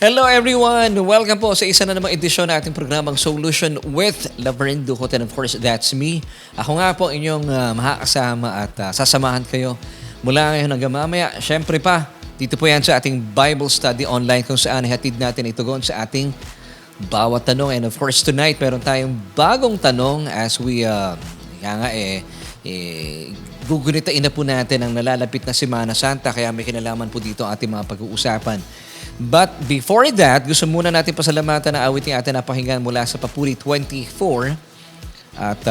Hello everyone! Welcome po sa isa na namang edisyon ng ating programang Solution with Laverne Ducot, and of course, that's me. Ako nga po inyong makakasama at sasamahan kayo mula ngayon hanggang mamaya. Siyempre pa, dito po yan sa ating Bible Study Online kung saan hatid natin itugon sa ating bawat tanong. And of course, tonight, meron tayong bagong tanong as we, gugunitain na po natin ang nalalapit na Semana Santa, kaya may kinalaman po dito ang ating mga pag-uusapan. But before that, gusto muna natin pasalamatan ang awiting ating napakinggan mula sa Papuri 24 at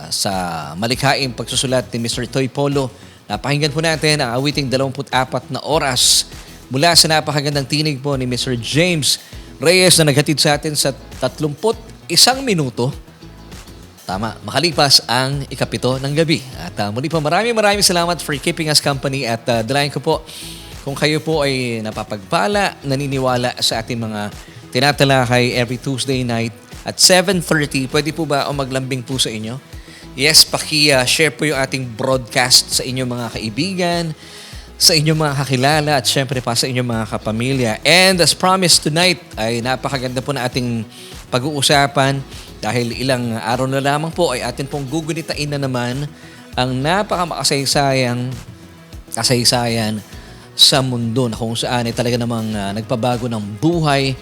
sa malikhaing pagsusulat ni Mr. Toy Polo. Napakinggan po natin ang awiting 24 na oras mula sa napakagandang tinig po ni Mr. James Reyes na naghatid sa atin sa 31 minuto. Tama, makalipas ang ikapito ng gabi. At muli po maraming salamat for keeping us company at dalayan ko po kung kayo po ay napapagpala, naniniwala sa ating mga tinatalakay every Tuesday night at 7:30, pwede po ba o maglambing po sa inyo? Yes, paki-share po yung ating broadcast sa inyong mga kaibigan, sa inyong mga kakilala at syempre pa sa inyong mga kapamilya. And as promised tonight ay napakaganda po na ating pag-uusapan dahil ilang araw na lamang po ay atin pong gugunitain na naman ang napakamakasaysayan sa mundo na kung saan ay talaga namang nagpabago ng buhay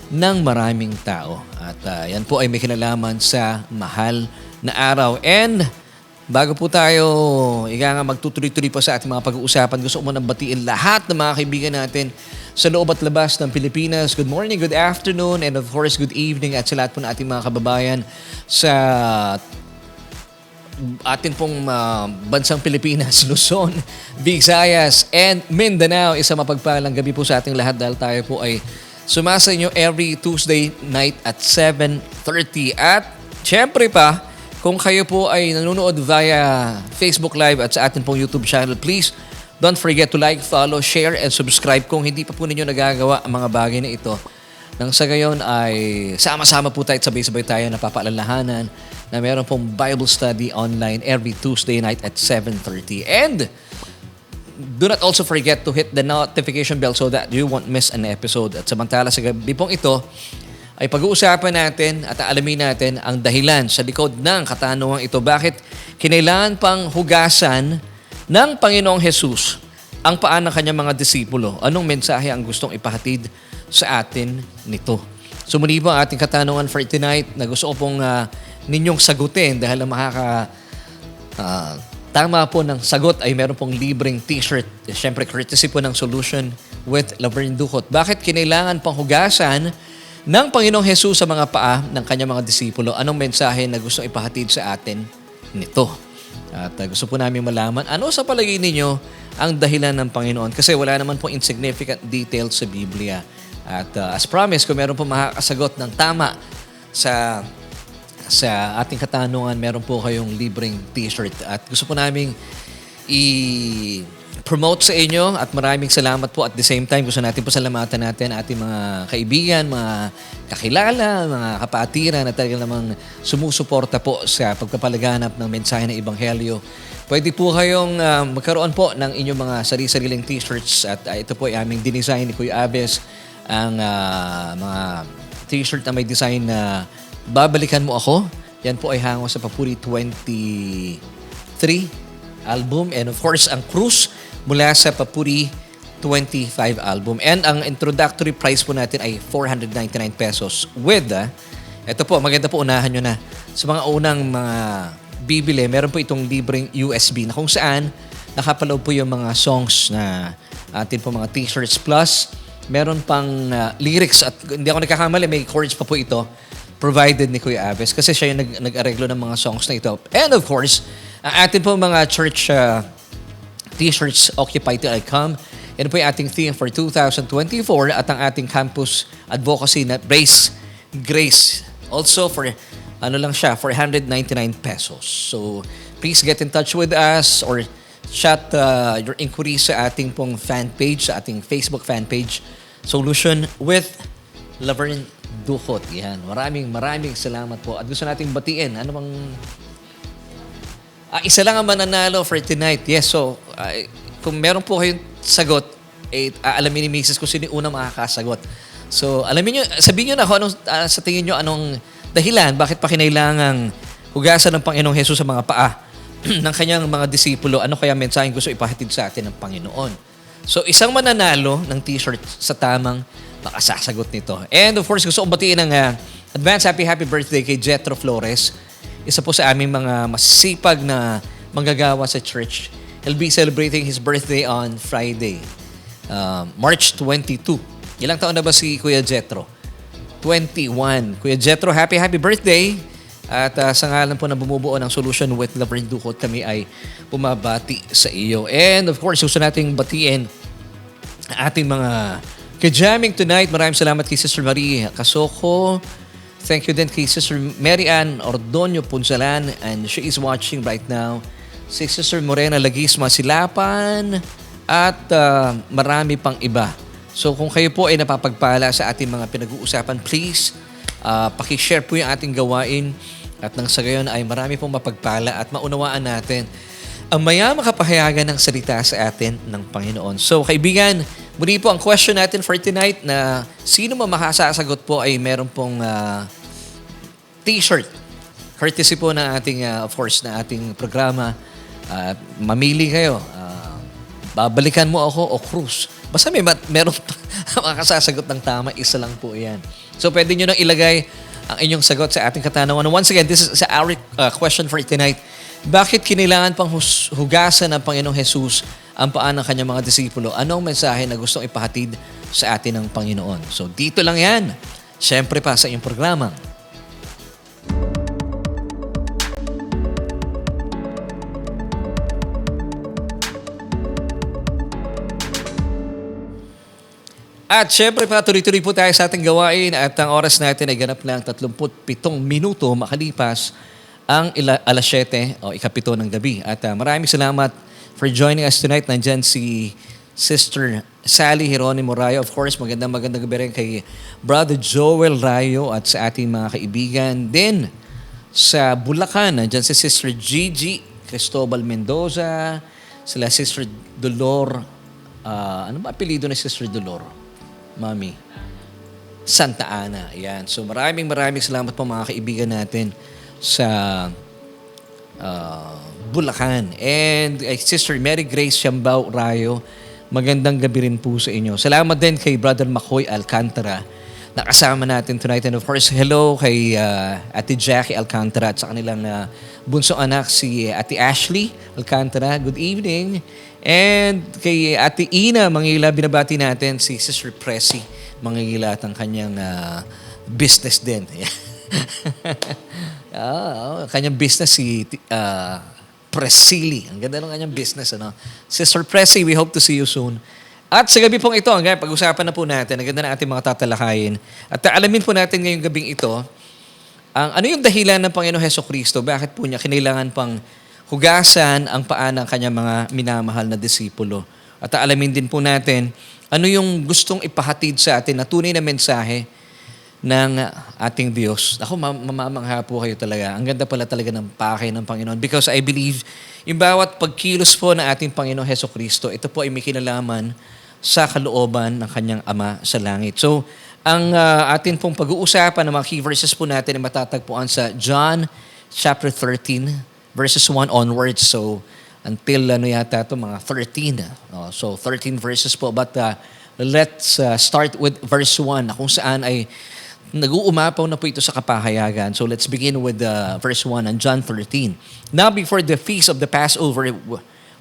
ng maraming tao. At yan po ay may kinalaman sa mahal na araw. And bago po tayo magtutuloy-tuloy pa sa ating mga pag-uusapan, gusto ko muna batiin lahat ng mga kaibigan natin sa loob at labas ng Pilipinas. Good morning, good afternoon, and of course, good evening at sa lahat po ng ating mga kababayan sa atin pong bansang Pilipinas, Luzon, Visayas, and Mindanao. Isang mapagpalang gabi po sa ating lahat dahil tayo po ay sumasa inyo every Tuesday night at 7:30. At syempre pa, kung kayo po ay nanonood via Facebook Live at sa atin pong YouTube channel, please don't forget to like, follow, share, and subscribe kung hindi pa po ninyo nagagawa ang mga bagay na ito. Nang sa gayon ay sama-sama po tayo at sabay-sabay tayo napapaalalahanan na meron pong Bible study online every Tuesday night at 7:30. And do not also forget to hit the notification bell so that you won't miss an episode. At samantala sa gabi pong ito ay pag-uusapan natin at alamin natin ang dahilan sa likod ng katanungang ito. Bakit kinailangan pang hugasan ng Panginoong Jesus ang paa ng kanyang mga disipulo? Anong mensahe ang gustong ipahatid sa atin nito? So muli po ang ating katanungan for tonight na gusto ko pong ninyong sagutin dahil ang tama po ng sagot ay meron pong libreng t-shirt. Siyempre, courtesy po ng Solution with Laverne Ducot. Bakit kinailangan pang hugasan ng Panginoong Jesus sa mga paa ng kanyang mga disipulo? Anong mensahe na gusto ipahatid sa atin nito? At gusto po namin malaman, ano sa palagay ninyo ang dahilan ng Panginoon? Kasi wala naman po insignificant details sa Biblia. At as promised, kung meron po makakasagot ng tama sa ating katanungan, meron po kayong libreng t-shirt. At gusto po namin i-promote sa inyo at maraming salamat po. At the same time, gusto natin po salamatan natin ating mga kaibigan, mga kakilala, mga kapatiran na talaga namang sumusuporta po sa pagpapalaganap ng mensahe ng Ebanghelyo. Pwede po kayong magkaroon po ng inyong mga sarili-sariling t-shirts at ito po ay aming dinesign ni Kuya Abes, ang mga t-shirt na may design na Babalikan Mo Ako. Yan po ay hango sa Papuri 23 album. And of course, ang cruise mula sa Papuri 25 album. And ang introductory price po natin ay 499 pesos with, ito po, maganda po, unahan nyo na. Sa mga unang mga bibili, meron po itong libreng USB na kung saan nakapaloob po yung mga songs na atin po mga t-shirts. Plus, meron pang lyrics at hindi ako nagkakamali, may chords pa po ito provided ni Kuya Abes kasi siya yung nag-areglo ng mga songs na ito. And of course, ang atin po mga church t-shirts, Occupy Till I Come. Yan po yung ating theme for 2024 at ang ating campus advocacy na Grace. Also for, for 199 pesos. So, please get in touch with us or chat your inquiries sa ating pong fan page, sa ating Facebook fan page, Solution with Laverne Ducot. Yan. Maraming salamat po. At gusto nating batiin. Ano bang isa lang ang mananalo for tonight. Yes, so kung meron po kayong sagot, alamin ni Mrs. kung sino yung unang makakasagot. So, alamin nyo, sabihin nyo na kung anong, sa tingin nyo, anong dahilan, bakit pa kinailangang hugasan ng Panginoong Hesus sa mga paa ng kanyang mga disipulo. Ano kaya mensaheng gusto ipahatid sa atin ng Panginoon? So, isang mananalo ng t-shirt sa tamang makasasagot nito. And of course, gusto kong batiin ng advance happy birthday kay Jetro Flores. Isa po sa aming mga masipag na manggagawa sa church. He'll be celebrating his birthday on Friday, March 22. Ilang taon na ba si Kuya Jetro? 21. Kuya Jetro, happy birthday. At sa ngalan po na bumubuo ng Solution with Laverne Ducot, kami ay bumabati sa iyo. And of course, gusto nating batiin ating mga ka-jamming tonight. Maraming salamat kay Sister Marie Casoko. Thank you din kay Sister Mary Ann Ordonio Punsalan, and she is watching right now. Si Sister Morena Lagisma Silapan at marami pang iba. So kung kayo po ay napapagpala sa ating mga pinag-uusapan, please pakishare po yung ating gawain at nang sa gayon ay marami pong mapagpala at maunawaan natin ang mayamang kapahayagan ng salita sa atin ng Panginoon. So kaibigan, muli po ang question natin for tonight na sino man makasasagot po ay meron pong t-shirt. Courtesy po ng ating, of course, na ating programa. Mamili kayo. Babalikan mo ako o cruise. Basta meron makasasagot ng tama, isa lang po yan. So pwede nyo nang ilagay ang inyong sagot sa ating katanungan. Once again, this is our question for tonight. Bakit kinailangan pang hugasan ng Panginoong Hesus ang paa ng kanyang mga disipulo? Anong mensahe na gustong ipahatid sa atin ng Panginoon? So dito lang yan. Siyempre pa sa iyong programa. At syempre pa, tuloy-tuloy po tayo sa ating gawain at ang oras natin ay ganap lang 37 minuto makalipas ang alas 7 o ikapito ng gabi. At maraming salamat for joining us tonight. Nandyan si Sister Sally Jeronimo Rayo. Of course, magandang gabi rin kay Brother Joel Rayo at sa ating mga kaibigan. Then, sa Bulacan, nandyan si Sister Gigi Cristobal Mendoza, sila Sister Dolor. Ano ba apelido ni Sister Dolor? Mami. Santa Ana. Ayan. So maraming salamat po mga kaibigan natin sa Bulacan. And Sister Mary Grace Siambao Rayo, magandang gabi rin po sa inyo. Salamat din kay Brother Makoy Alcantara na kasama natin tonight. And of course, hello kay Ate Jackie Alcantara at sa kanilang bunsong anak si Ate Ashley Alcantara. Good evening. And kay Ate Ina Mangila, binabati natin si Sister Pressy Mangila at ang kanyang business din. Kanyang business si Presili. Ang ganda ng kanyang business. Ano? Sister Pressy, we hope to see you soon. At sa gabi pong ito, pag-usapan na po natin, ang ganda ng ating mga tatalakayin. At alamin po natin ngayong gabing ito, ano yung dahilan ng Panginoong Hesukristo? Bakit po niya kinailangan pang hugasan ang paa ng kanyang mga minamahal na disipulo? At alamin din po natin, ano yung gustong ipahatid sa atin na tunay na mensahe ng ating Diyos. Ako, mamamangha po kayo talaga. Ang ganda pala talaga ng pakay ng Panginoon. Because I believe, yung bawat pagkilos po ng ating Panginoong Hesukristo, ito po ay may kinalaman sa kalooban ng kanyang Ama sa langit. So, ang atin pong pag-uusapan ng mga key verses po natin ay matatagpuan sa John chapter 13, verses 1 onwards. So, until yata ito, mga 13. So, 13 verses po. But let's start with verse 1 na kung saan ay nag-uumapaw na po ito sa kapahayagan. So, let's begin with verse 1 on John 13. Now, before the feast of the Passover,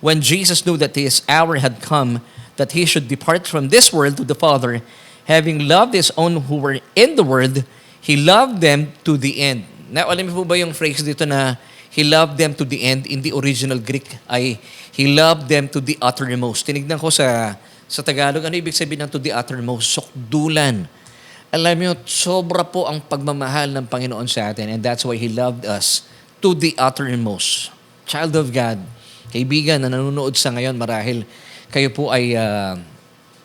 when Jesus knew that his hour had come, that he should depart from this world to the Father, having loved his own who were in the world, he loved them to the end. Now, alam mo po ba yung phrase dito na he loved them to the end? In the original Greek ay he loved them to the uttermost. Tinignan ko sa Tagalog, ano ibig sabihin ng to the uttermost? Sukdulan. Alam mo, sobra po ang pagmamahal ng Panginoon sa atin, and that's why he loved us to the uttermost. Child of God, kaibigan na nanonood sa ngayon, marahil kayo po ay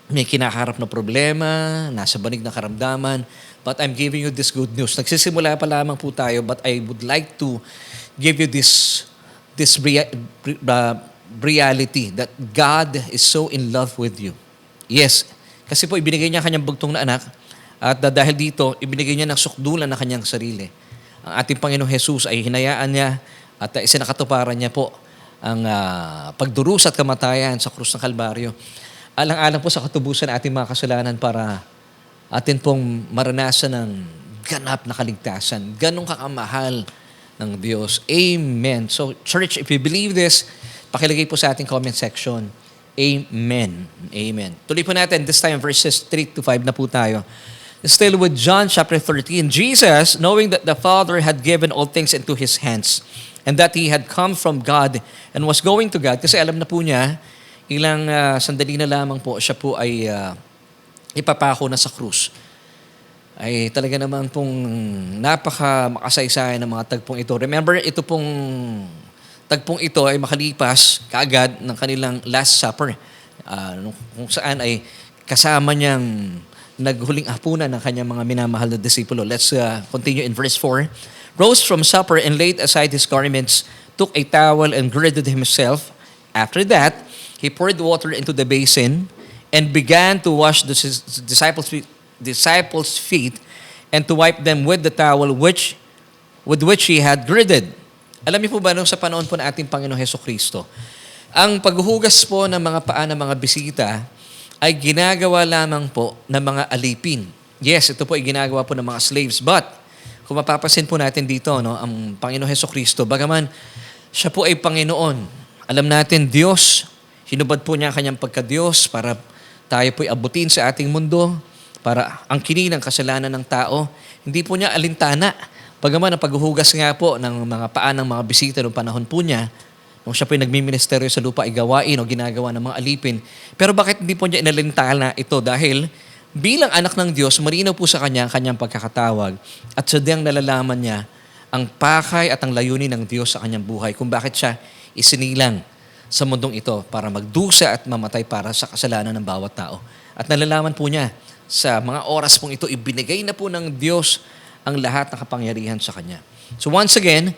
may kinaharap na problema, nasa banig na karamdaman, but I'm giving you this good news. Nagsisimula pa lamang po tayo, but I would like to give you this reality that God is so in love with you. Yes, kasi po ibinigay niya kanyang bugtong na anak At dahil dito, ibinigay niya ng sukdulan ng kanyang sarili. Ang ating Panginoong Jesus ay hinayaan niya at isinakatuparan niya po ang pagdurusa at kamatayan sa krus ng Kalbaryo. Alang-alang po sa katubusan ng ating mga kasalanan para atin pong maranasan ng ganap na kaligtasan. Ganong kakamahal ng Diyos. Amen. So, church, if you believe this, pakilagay po sa ating comment section. Amen. Amen. Tuloy po natin, this time verses 3 to 5 na po tayo. Still with John chapter 13, Jesus, knowing that the Father had given all things into His hands, and that He had come from God and was going to God, kasi alam na po niya, ilang sandali na lamang po, siya po ay ipapako na sa krus. Ay talaga naman pong napaka makasaysayan ng mga tagpong ito. Remember, ito pong tagpong ito ay makalipas kaagad ng kanilang Last Supper. Kung saan ay kasama niyang naghuling hapunan ng kanyang mga minamahal na disipulo. Let's continue in verse 4. Rose from supper and laid aside his garments, took a towel and girded himself. After that, he poured water into the basin and began to wash the disciples' feet and to wipe them with the towel with which he had girded. Alam niyo po ba, nung sa panahon po ng ating Panginoong Hesukristo, ang paghuhugas po ng mga paa ng mga bisita ay ginagawa lamang po ng mga alipin. Yes, ito po ay ginagawa po ng mga slaves. But, kung mapapasin po natin dito, no, ang Panginoong Hesukristo, bagaman siya po ay Panginoon, alam natin, Diyos, hinubad po niya ang kanyang pagka-Diyos para tayo po'y abutin sa ating mundo, para angkinin ang kasalanan ng tao. Hindi po niya alintana. Bagaman ang paghuhugas nga po ng mga paa ng mga bisita noong panahon po niya, nung siya po'y nagmiministeryo sa lupa ay gawain o ginagawa ng mga alipin. Pero bakit hindi po niya inalintana ito? Dahil bilang anak ng Diyos, marinaw po sa kanya ang kanyang pagkakatawag at sadyang nalalaman niya ang pakay at ang layunin ng Diyos sa kanyang buhay kung bakit siya isinilang sa mundong ito para magdusa at mamatay para sa kasalanan ng bawat tao. At nalalaman po niya sa mga oras pong ito, ibinigay na po ng Diyos ang lahat ng kapangyarihan sa kanya. So once again,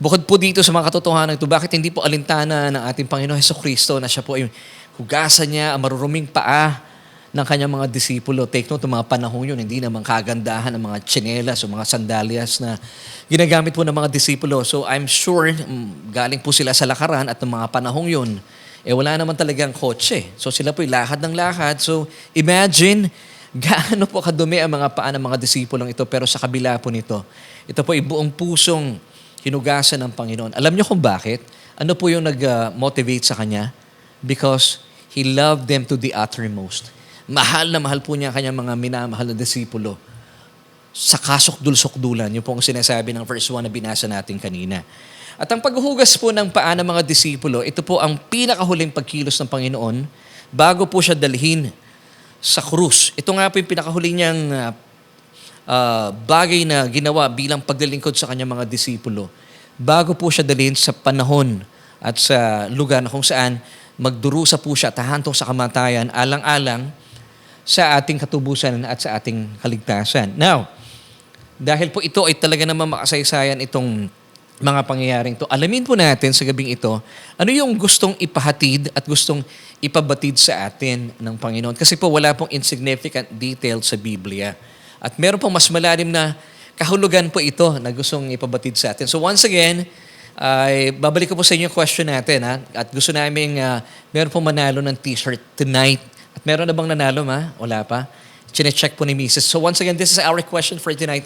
bukod po dito sa mga katotohanan ito, bakit hindi po alintana ng ating Panginoon Hesukristo na siya po ay hugasan niya ang maruruming paa ng kanyang mga disipulo. Take note, mga panahon yun, hindi naman kagandahan ng mga tsinelas o mga sandalyas na ginagamit po ng mga disipulo. So I'm sure, galing po sila sa lakaran at ng mga panahon yun, wala naman talagang kotse. So sila po lakad ng lakad. So imagine, gaano po kadumi ang mga paa ng mga disipulong ito, pero sa kabila po nito, ito po ay buong pusong hinugasan ng Panginoon. Alam niyo kung bakit? Ano po yung nag-motivate sa kanya? Because He loved them to the uttermost. Mahal na mahal po niya kanyang mga minamahal na disipulo. Sa kasukdul-sukdulan, yung po ang sinasabi ng verse 1 na binasa natin kanina. At ang paghuhugas po ng paa ng mga disipulo, ito po ang pinakahuling pagkilos ng Panginoon bago po siya dalhin sa krus. Ito nga po yung pinakahuling niyang bagay na ginawa bilang paglilingkod sa kanyang mga disipulo. Bago po siya dalhin sa panahon at sa lugar na kung saan magdurusa po siya, tahantong sa kamatayan, alang-alang sa ating katubusan at sa ating kaligtasan. Now, dahil po ito ay talaga naman makasaysayan itong mga pangyayaring ito, alamin po natin sa gabing ito, ano yung gustong ipahatid at gustong ipabatid sa atin ng Panginoon. Kasi po wala pong insignificant detail sa Biblia. At meron pong mas malalim na kahulugan po ito na gustong ipabatid sa atin. So once again, ay babalik ko po sa inyo yung question natin. At gusto namin, meron pong manalo ng t-shirt tonight. At meron na bang nanalo, ma? Wala pa? Chine-check po ni Mrs. So once again, this is our question for tonight.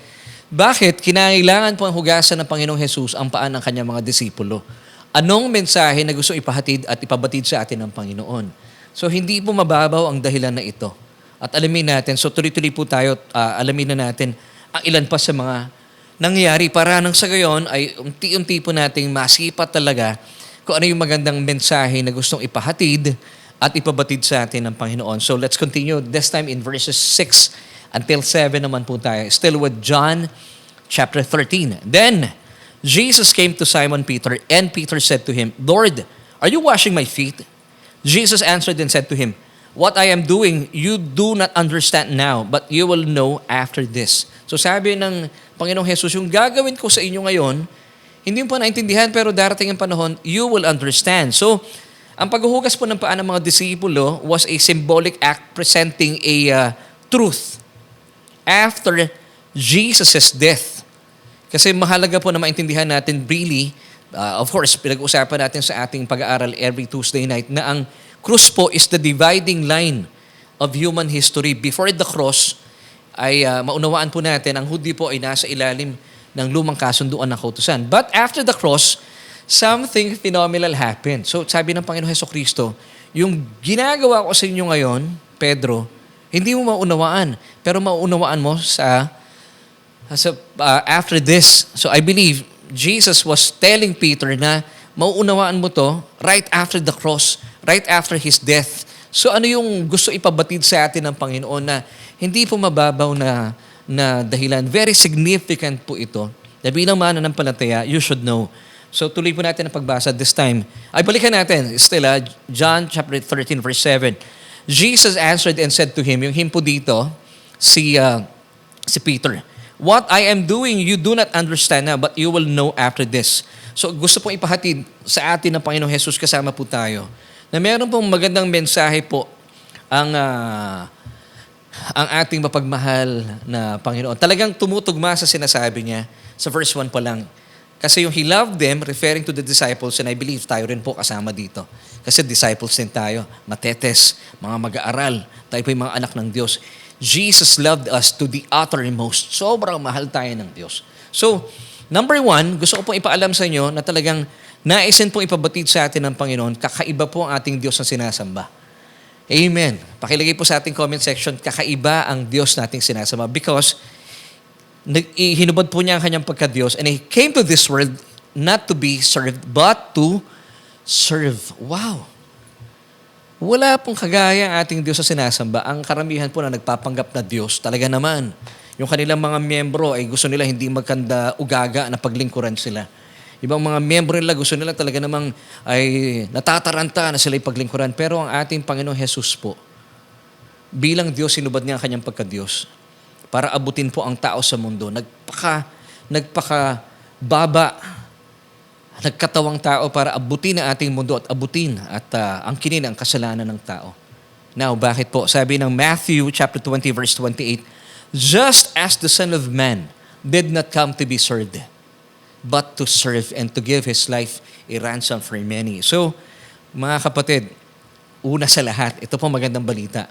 Bakit kinailangan po ang hugasan ng Panginoong Jesus ang paa ng kanyang mga disipulo? Anong mensahe na gusto ipahatid at ipabatid sa atin ng Panginoon? So hindi po mababaw ang dahilan na ito. At alamin natin, so tuloy-tuloy po tayo, alamin na natin ang ilan pa sa mga nangyari para nang sa gayon ay unti-unti po nating masipat talaga kung ano yung magandang mensahe na gustong ipahatid at ipabatid sa atin ng Panginoon. So let's continue this time in verses 6 until 7 naman po tayo. Still with John chapter 13. Then Jesus came to Simon Peter, and Peter said to him, Lord, are you washing my feet? Jesus answered and said to him, what I am doing, you do not understand now, but you will know after this. So sabi ng Panginoong Jesus, yung gagawin ko sa inyo ngayon, hindi mo pa naintindihan, pero darating ang panahon, you will understand. So, ang paghuhugas po ng paa ng mga disipulo was a symbolic act presenting a truth. after Jesus' death. Kasi mahalaga po na maintindihan natin really, of course, pinag-usapan natin sa ating pag-aaral every Tuesday night na ang krus po is the dividing line of human history. Before the cross, ay maunawaan po natin, ang Hudyo po ay nasa ilalim ng lumang kasunduan ng kautusan. But after the cross, something phenomenal happened. So sabi ng Panginoon Hesukristo, yung ginagawa ko sa inyo ngayon, Pedro, hindi mo maunawaan, pero maunawaan mo after this. So I believe Jesus was telling Peter na mauunawaan mo to right after the cross, right after His death. So ano yung gusto ipabatid sa atin ng Panginoon na hindi po mababaw na dahilan. Very significant po ito. Na bilang mananampalataya, you should know. So tuloy po natin ang pagbasa this time. Ay balikan natin. Still, John chapter 13 verse 7. Jesus answered and said to him, yung him po dito, si Peter, "What I am doing, you do not understand now, but you will know after this." So gusto pong ipahatid sa atin ng Panginoong Jesus, kasama po tayo, na meron pong magandang mensahe po ang ating mapagmahal na Panginoon. Talagang tumutugma sa sinasabi niya sa verse 1 pa lang. Kasi yung He loved them, referring to the disciples, and I believe tayo rin po kasama dito. Kasi disciples din tayo, matetes, mga mag-aaral, tayo po yung mga anak ng Diyos. Jesus loved us to the uttermost. Sobrang mahal tayo ng Diyos. So, number 1, gusto ko pong ipaalam sa inyo na talagang naisin pong ipabatid sa atin ng Panginoon, kakaiba po ang ating Diyos na sinasamba. Amen. Pakilagay po sa ating comment section, kakaiba ang Diyos nating sinasamba because hinubad po niya ang kanyang pagka-Diyos and He came to this world not to be served but to serve. Wow! Wala pong kagaya ang ating Diyos na sinasamba. Ang karamihan po na nagpapanggap na Diyos, talaga naman, yung kanilang mga miyembro ay gusto nila hindi magkanda ugaga na paglingkuran sila. Ibang mga miyembro nila gusto nila talaga namang ay natataranta na sila'y paglingkuran. Pero ang ating Panginoong Jesus po, bilang Diyos, sinubad niya ang kanyang pagka-Diyos para abutin po ang tao sa mundo. Nagpakababa, nagkatawang tao para abutin ang ating mundo at abutin at angkinin ang kasalanan ng tao. Now, bakit po? Sabi ng Matthew chapter 20 verse 28, "Just as the Son of Man did not come to be served, but to serve and to give His life a ransom for many." So, mga kapatid, una sa lahat, ito po magandang balita.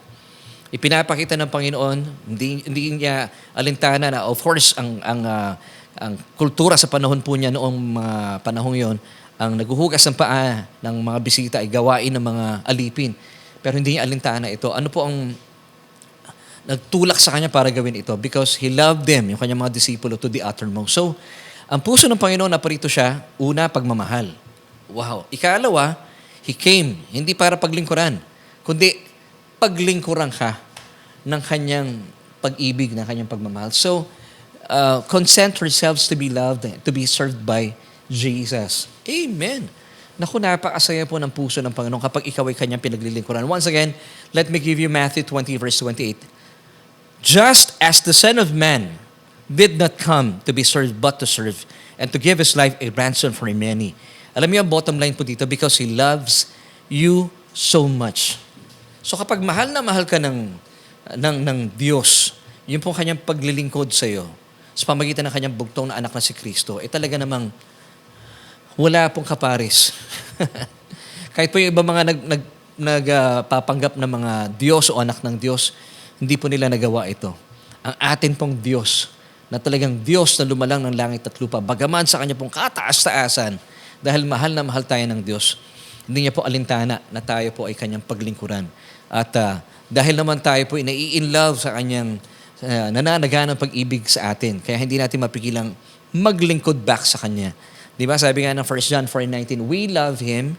Ipinapakita ng Panginoon, hindi niya alintana na, of course, ang kultura sa panahon po niya noong panahong yon, ang naghuhugas ng paa ng mga bisita ay gawain ng mga alipin. Pero hindi niya alintana ito. Ano po ang nagtulak sa kanya para gawin ito? Because He loved them, yung kanyang mga disipulo, to the uttermost. So, ang puso ng Panginoon na parito siya, una, pagmamahal. Wow. Ikalawa, He came, hindi para paglingkuran, kundi paglingkuran ka ng kanyang pag-ibig, ng kanyang pagmamahal. So, consent yourselves to be loved, to be served by Jesus. Amen. Naku, napakasaya po ng puso ng Panginoon kapag ikaw ay kanyang pinaglilingkuran. Once again, let me give you Matthew 20 verse 28. "Just as the Son of Man did not come to be served but to serve and to give His life a ransom for many." Alam niyo ang bottom line po dito, because He loves you so much. So kapag mahal na mahal ka ng Diyos, yun po kanyang paglilingkod sa iyo sa pamagitan ng kanyang bugtong na anak na si Kristo, talaga namang wala pong kaparis. Kahit po yung iba mga nagpapanggap na mga Diyos o anak ng Diyos, hindi po nila nagawa ito. Ang atin pong Diyos, na talagang Diyos na lumalang ng langit at lupa, bagaman sa kanya pong kataas-taasan, dahil mahal na mahal tayo ng Diyos, hindi niya po alintana na tayo po ay kanyang paglingkuran. At dahil naman tayo po nai-in love sa kanyang nananaganang pag-ibig sa atin, kaya hindi natin mapigilang maglingkod back sa kanya. Di ba? Sabi nga ng 1 John 4:19, "We love Him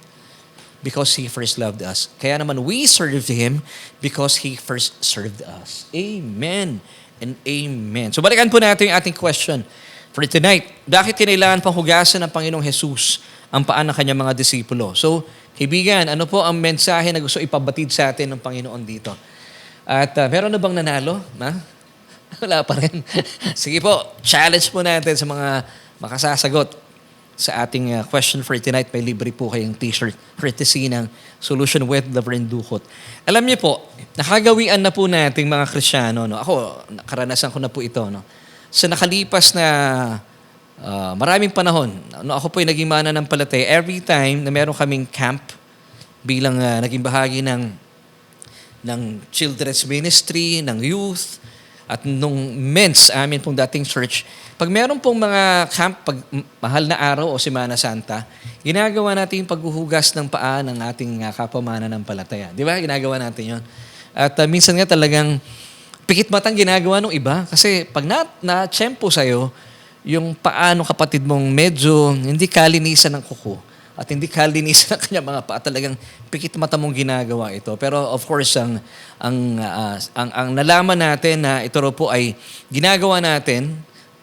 because He first loved us." Kaya naman we serve Him because He first served us. Amen and amen. So balikan po natin yung ating question for tonight. Bakit kinailangan pang hugasan ng Panginoong Jesus ang paa ng kanyang mga disipulo? So, kaibigan, ano po ang mensahe na gusto ipabatid sa atin ng Panginoon dito? At meron na bang nanalo? Wala pa rin. Sige po, challenge po natin sa mga makasasagot. sa ating question for tonight, may libre po kayong t-shirt courtesy ng Solution with Laverne Ducot. Alam niyo po, nakagawian na po nating mga Kristiyano, no? Ako, karanasan ko na po ito, no? Sa nakalipas na maraming panahon, no, ako po ay naging mananampalataya. Every time na meron kaming camp bilang naging bahagi ng children's ministry, ng youth, at nung men's amin pong dating church, pag meron pong mga camp, pag mahal na araw o Semana Santa, ginagawa natin yung paghuhugas ng paa ng ating kapwa mananampalataya. Di ba? Ginagawa natin yon. At minsan nga talagang pikit matang ginagawa ng iba. Kasi pag na-tsempo sa'yo, yung paa ng kapatid mong medyo hindi kalinisan ng kuko at hindi kalinisan ng kanyang mga paa, talagang pikit mata mong ginagawa ito. Pero of course, ang nalaman natin na ito po ay ginagawa natin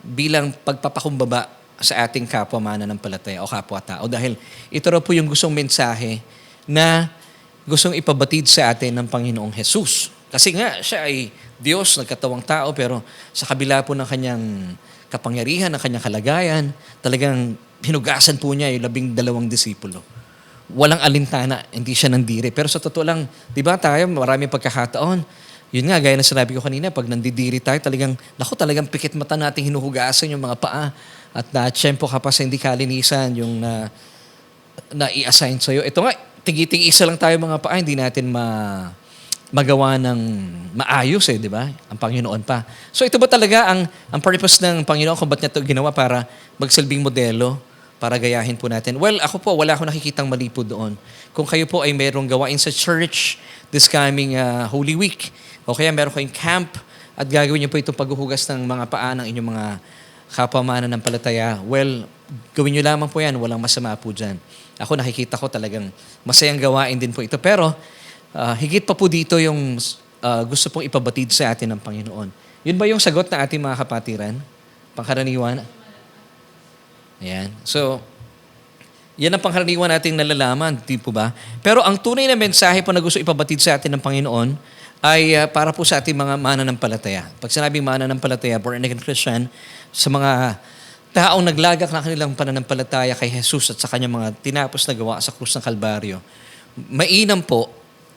bilang pagpapakumbaba sa ating kapwa mananampalataya o kapwa-tao. Dahil ito po yung gustong mensahe na gustong ipabatid sa atin ng Panginoong Jesus. Kasi nga, siya ay Diyos, nagkatawang tao, pero sa kabila po ng kanyang kapangyarihan, ng kanyang kalagayan, talagang hinugasan po niya yung 12 disipulo. Walang alintana, hindi siya nandiri. Pero sa totoo lang, di ba tayo, maraming pagkakataon. Yun nga, gaya na sinabi ko kanina, pag nandidiri tayo, talagang pikit mata natin hinuhugasan yung mga paa at na-tsempo ka pa sa hindi kalinisan yung na-i-assign sa'yo. Ito nga, tigi-isa lang tayo mga paa, hindi natin magawa ng maayos di ba? Ang Panginoon pa. So ito ba talaga ang purpose ng Panginoon kung ba't niya ito ginawa para magsilbing modelo? Para gayahin po natin. Well, ako po, wala akong nakikitang mali po doon. Kung kayo po ay mayroong gawain sa church this coming Holy Week, o kaya meron kayong camp at gagawin niyo po itong paghuhugas ng mga paa ng inyong mga kapwa mananampalataya, well, gawin niyo lamang po yan. Walang masama po dyan. Ako nakikita ko talagang masayang gawain din po ito. Pero higit pa po dito yung gusto pong ipabatid sa atin ng Panginoon. Yun ba yung sagot na ating mga kapatiran? Pangkaraniwan? Ayan. So, yan ang pangkaraniwan nating nalalaman, di po ba? Pero ang tunay na mensahe po na gusto ipabatid sa atin ng Panginoon ay para po sa ating mga mananampalataya. Pag sinabing mananampalataya, born again Christian, sa mga taong naglagak na kanilang pananampalataya kay Jesus at sa kanyang mga tinapos na gawa sa krus ng Kalbaryo, mainam po,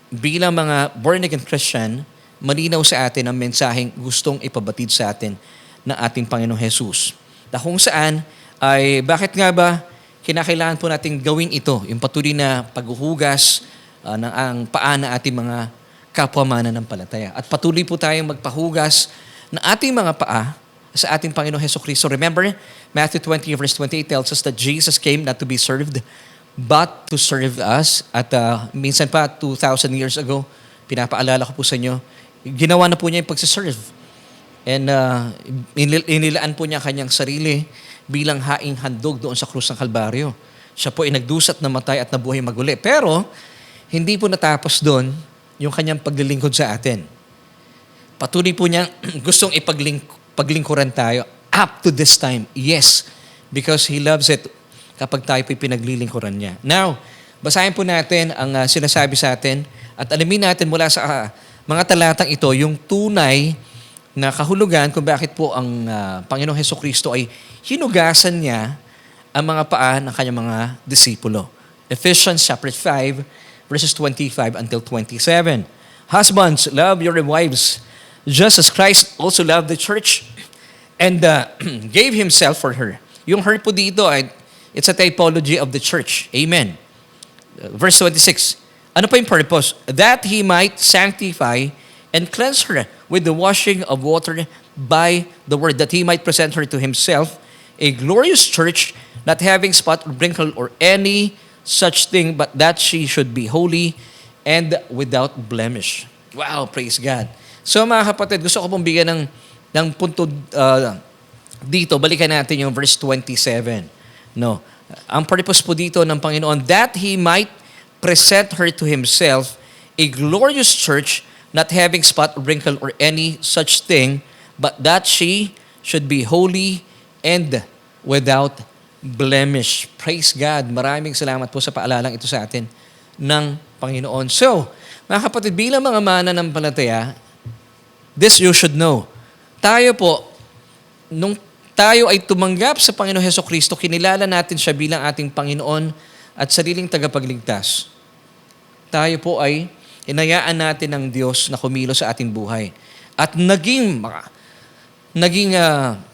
bilang mga born again Christian, malinaw sa atin ang mensaheng gustong ipabatid sa atin ng ating Panginoong Jesus. Na kung saan, ay bakit nga ba kinakailangan po natin gawin ito, yung patuloy na paghuhugas ng ang paa ng ating mga kapwa mananampalataya. At patuloy po tayong magpahugas ng ating mga paa sa ating Panginoong Hesukristo. Remember, Matthew 20 verse 28 tells us that Jesus came not to be served, but to serve us. At minsan pa, 2,000 years ago, pinapaalala ko po sa inyo, ginawa na po niya yung pagsiserve. And inilaan po niya kanyang sarili bilang haing handog doon sa krus ng Kalbaryo. Siya po ay nagdusat na matay at nabuhay maguli. Pero, hindi po natapos doon yung kanyang paglilingkod sa atin. Patuloy po niya gustong paglingkuran tayo up to this time. Yes, because He loves it kapag tayo po pinaglilingkuran niya. Now, basahin po natin ang sinasabi sa atin at alamin natin mula sa mga talatang ito yung tunay na kahulugan kung bakit po ang Panginoong Hesukristo ay hinugasan niya ang mga paa ng kanyang mga disipulo. Ephesians chapter 5, verses 25 until 27. Husbands, love your wives, just as Christ also loved the church and gave Himself for her. Yung her po dito, it's a typology of the church. Amen. Verse 26. Ano pa yung purpose? That He might sanctify and cleanse her with the washing of water by the word, that He might present her to Himself, a glorious church, not having spot or wrinkle or any such thing, but that she should be holy and without blemish. Wow, praise God. So mga kapatid, gusto ko pong bigyan ng punto dito. Balikan natin yung verse 27. No. Ang purpose po dito ng Panginoon, that He might present her to Himself, a glorious church, not having spot or wrinkle or any such thing, but that she should be holy and without blemish. Praise God. Maraming salamat po sa paalalang ito sa atin ng Panginoon. So, mga kapatid, bilang mga mananampalataya, this you should know. Tayo po, nung tayo ay tumanggap sa Panginoon Hesukristo, kinilala natin siya bilang ating Panginoon at sariling tagapagligtas, tayo po ay inayaan natin ng Diyos na kumilos sa ating buhay. At naging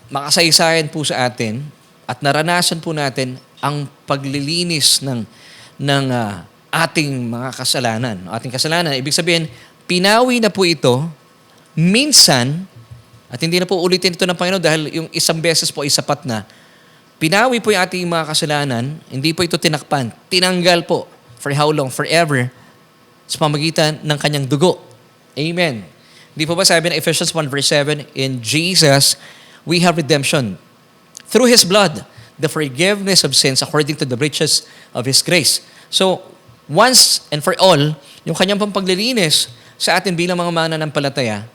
makasaysayan po sa atin at naranasan po natin ang paglilinis ng ating mga kasalanan. Ating kasalanan, ibig sabihin, pinawi na po ito minsan, at hindi na po ulitin ito ng Panginoon dahil yung isang beses po ay sapat na. Pinawi po yung ating mga kasalanan, hindi po ito tinakpan. Tinanggal po. For how long? Forever. Sa pamagitan ng kanyang dugo. Amen. Di po ba sabi ng Ephesians 1 verse 7, in Jesus, we have redemption. Through His blood, the forgiveness of sins according to the riches of His grace. So, once and for all, yung kanyang pampaglilinis sa atin bilang mga mananampalataya,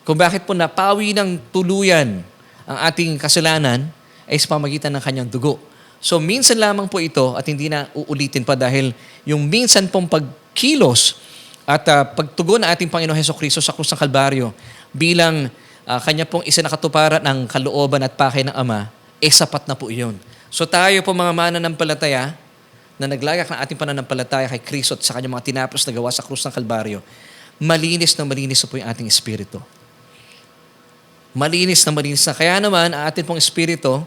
kung bakit po napawi ng tuluyan ang ating kasalanan ay sa pamagitan ng kanyang dugo. So minsan lamang po ito at hindi na uulitin pa dahil yung minsan pong pagkilos at pagtugon ng ating Panginoon Hesukristo sa krus ng Kalbaryo bilang kanya pong isinakatuparan ng kalooban at pakay ng Ama, sapat na po iyon. So tayo po mga mananampalataya na naglayak ng ating pananampalataya kay Kristo at sa kanyang mga tinapos na gawa sa krus ng Kalbaryo, malinis na po yung ating espiritu. Malinis na. Kaya naman, ang ating pong espiritu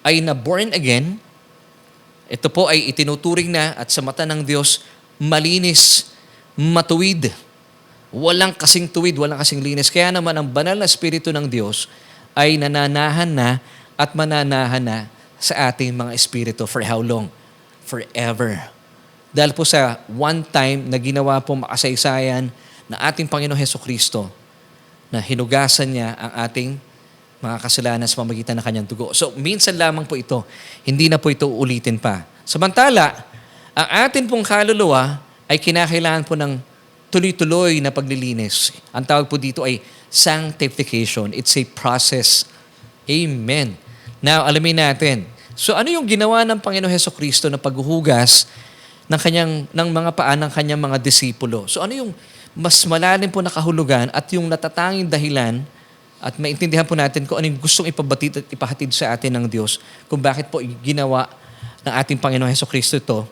ay na-born again. Ito po ay itinuturing na at sa mata ng Diyos, malinis, matuwid. Walang kasing tuwid, walang kasing linis. Kaya naman, ang banal na espiritu ng Diyos ay nananahan na at mananahan na sa ating mga espiritu. For how long? Forever. Dahil po sa one time na ginawa po makasaysayan na ating Panginoon Hesukristo, na hinugasan niya ang ating mga kasalanan sa pamagitan ng kanyang dugo. So, minsan lamang po ito. Hindi na po ito uulitin pa. Samantala, ang atin pong kaluluwa ay kinakailangan po ng tuloy-tuloy na paglilinis. Ang tawag po dito ay sanctification. It's a process. Amen. Now, alamin natin. So, ano yung ginawa ng Panginoon Hesukristo na paghuhugas ng mga paa ng kanyang mga disipulo? So, ano yung mas malalim po na kahulugan at yung natatanging dahilan at maintindihan po natin kung ano yung gustong ipabatid at ipahatid sa atin ng Diyos kung bakit po ginawa ng ating Panginoong Hesukristo ito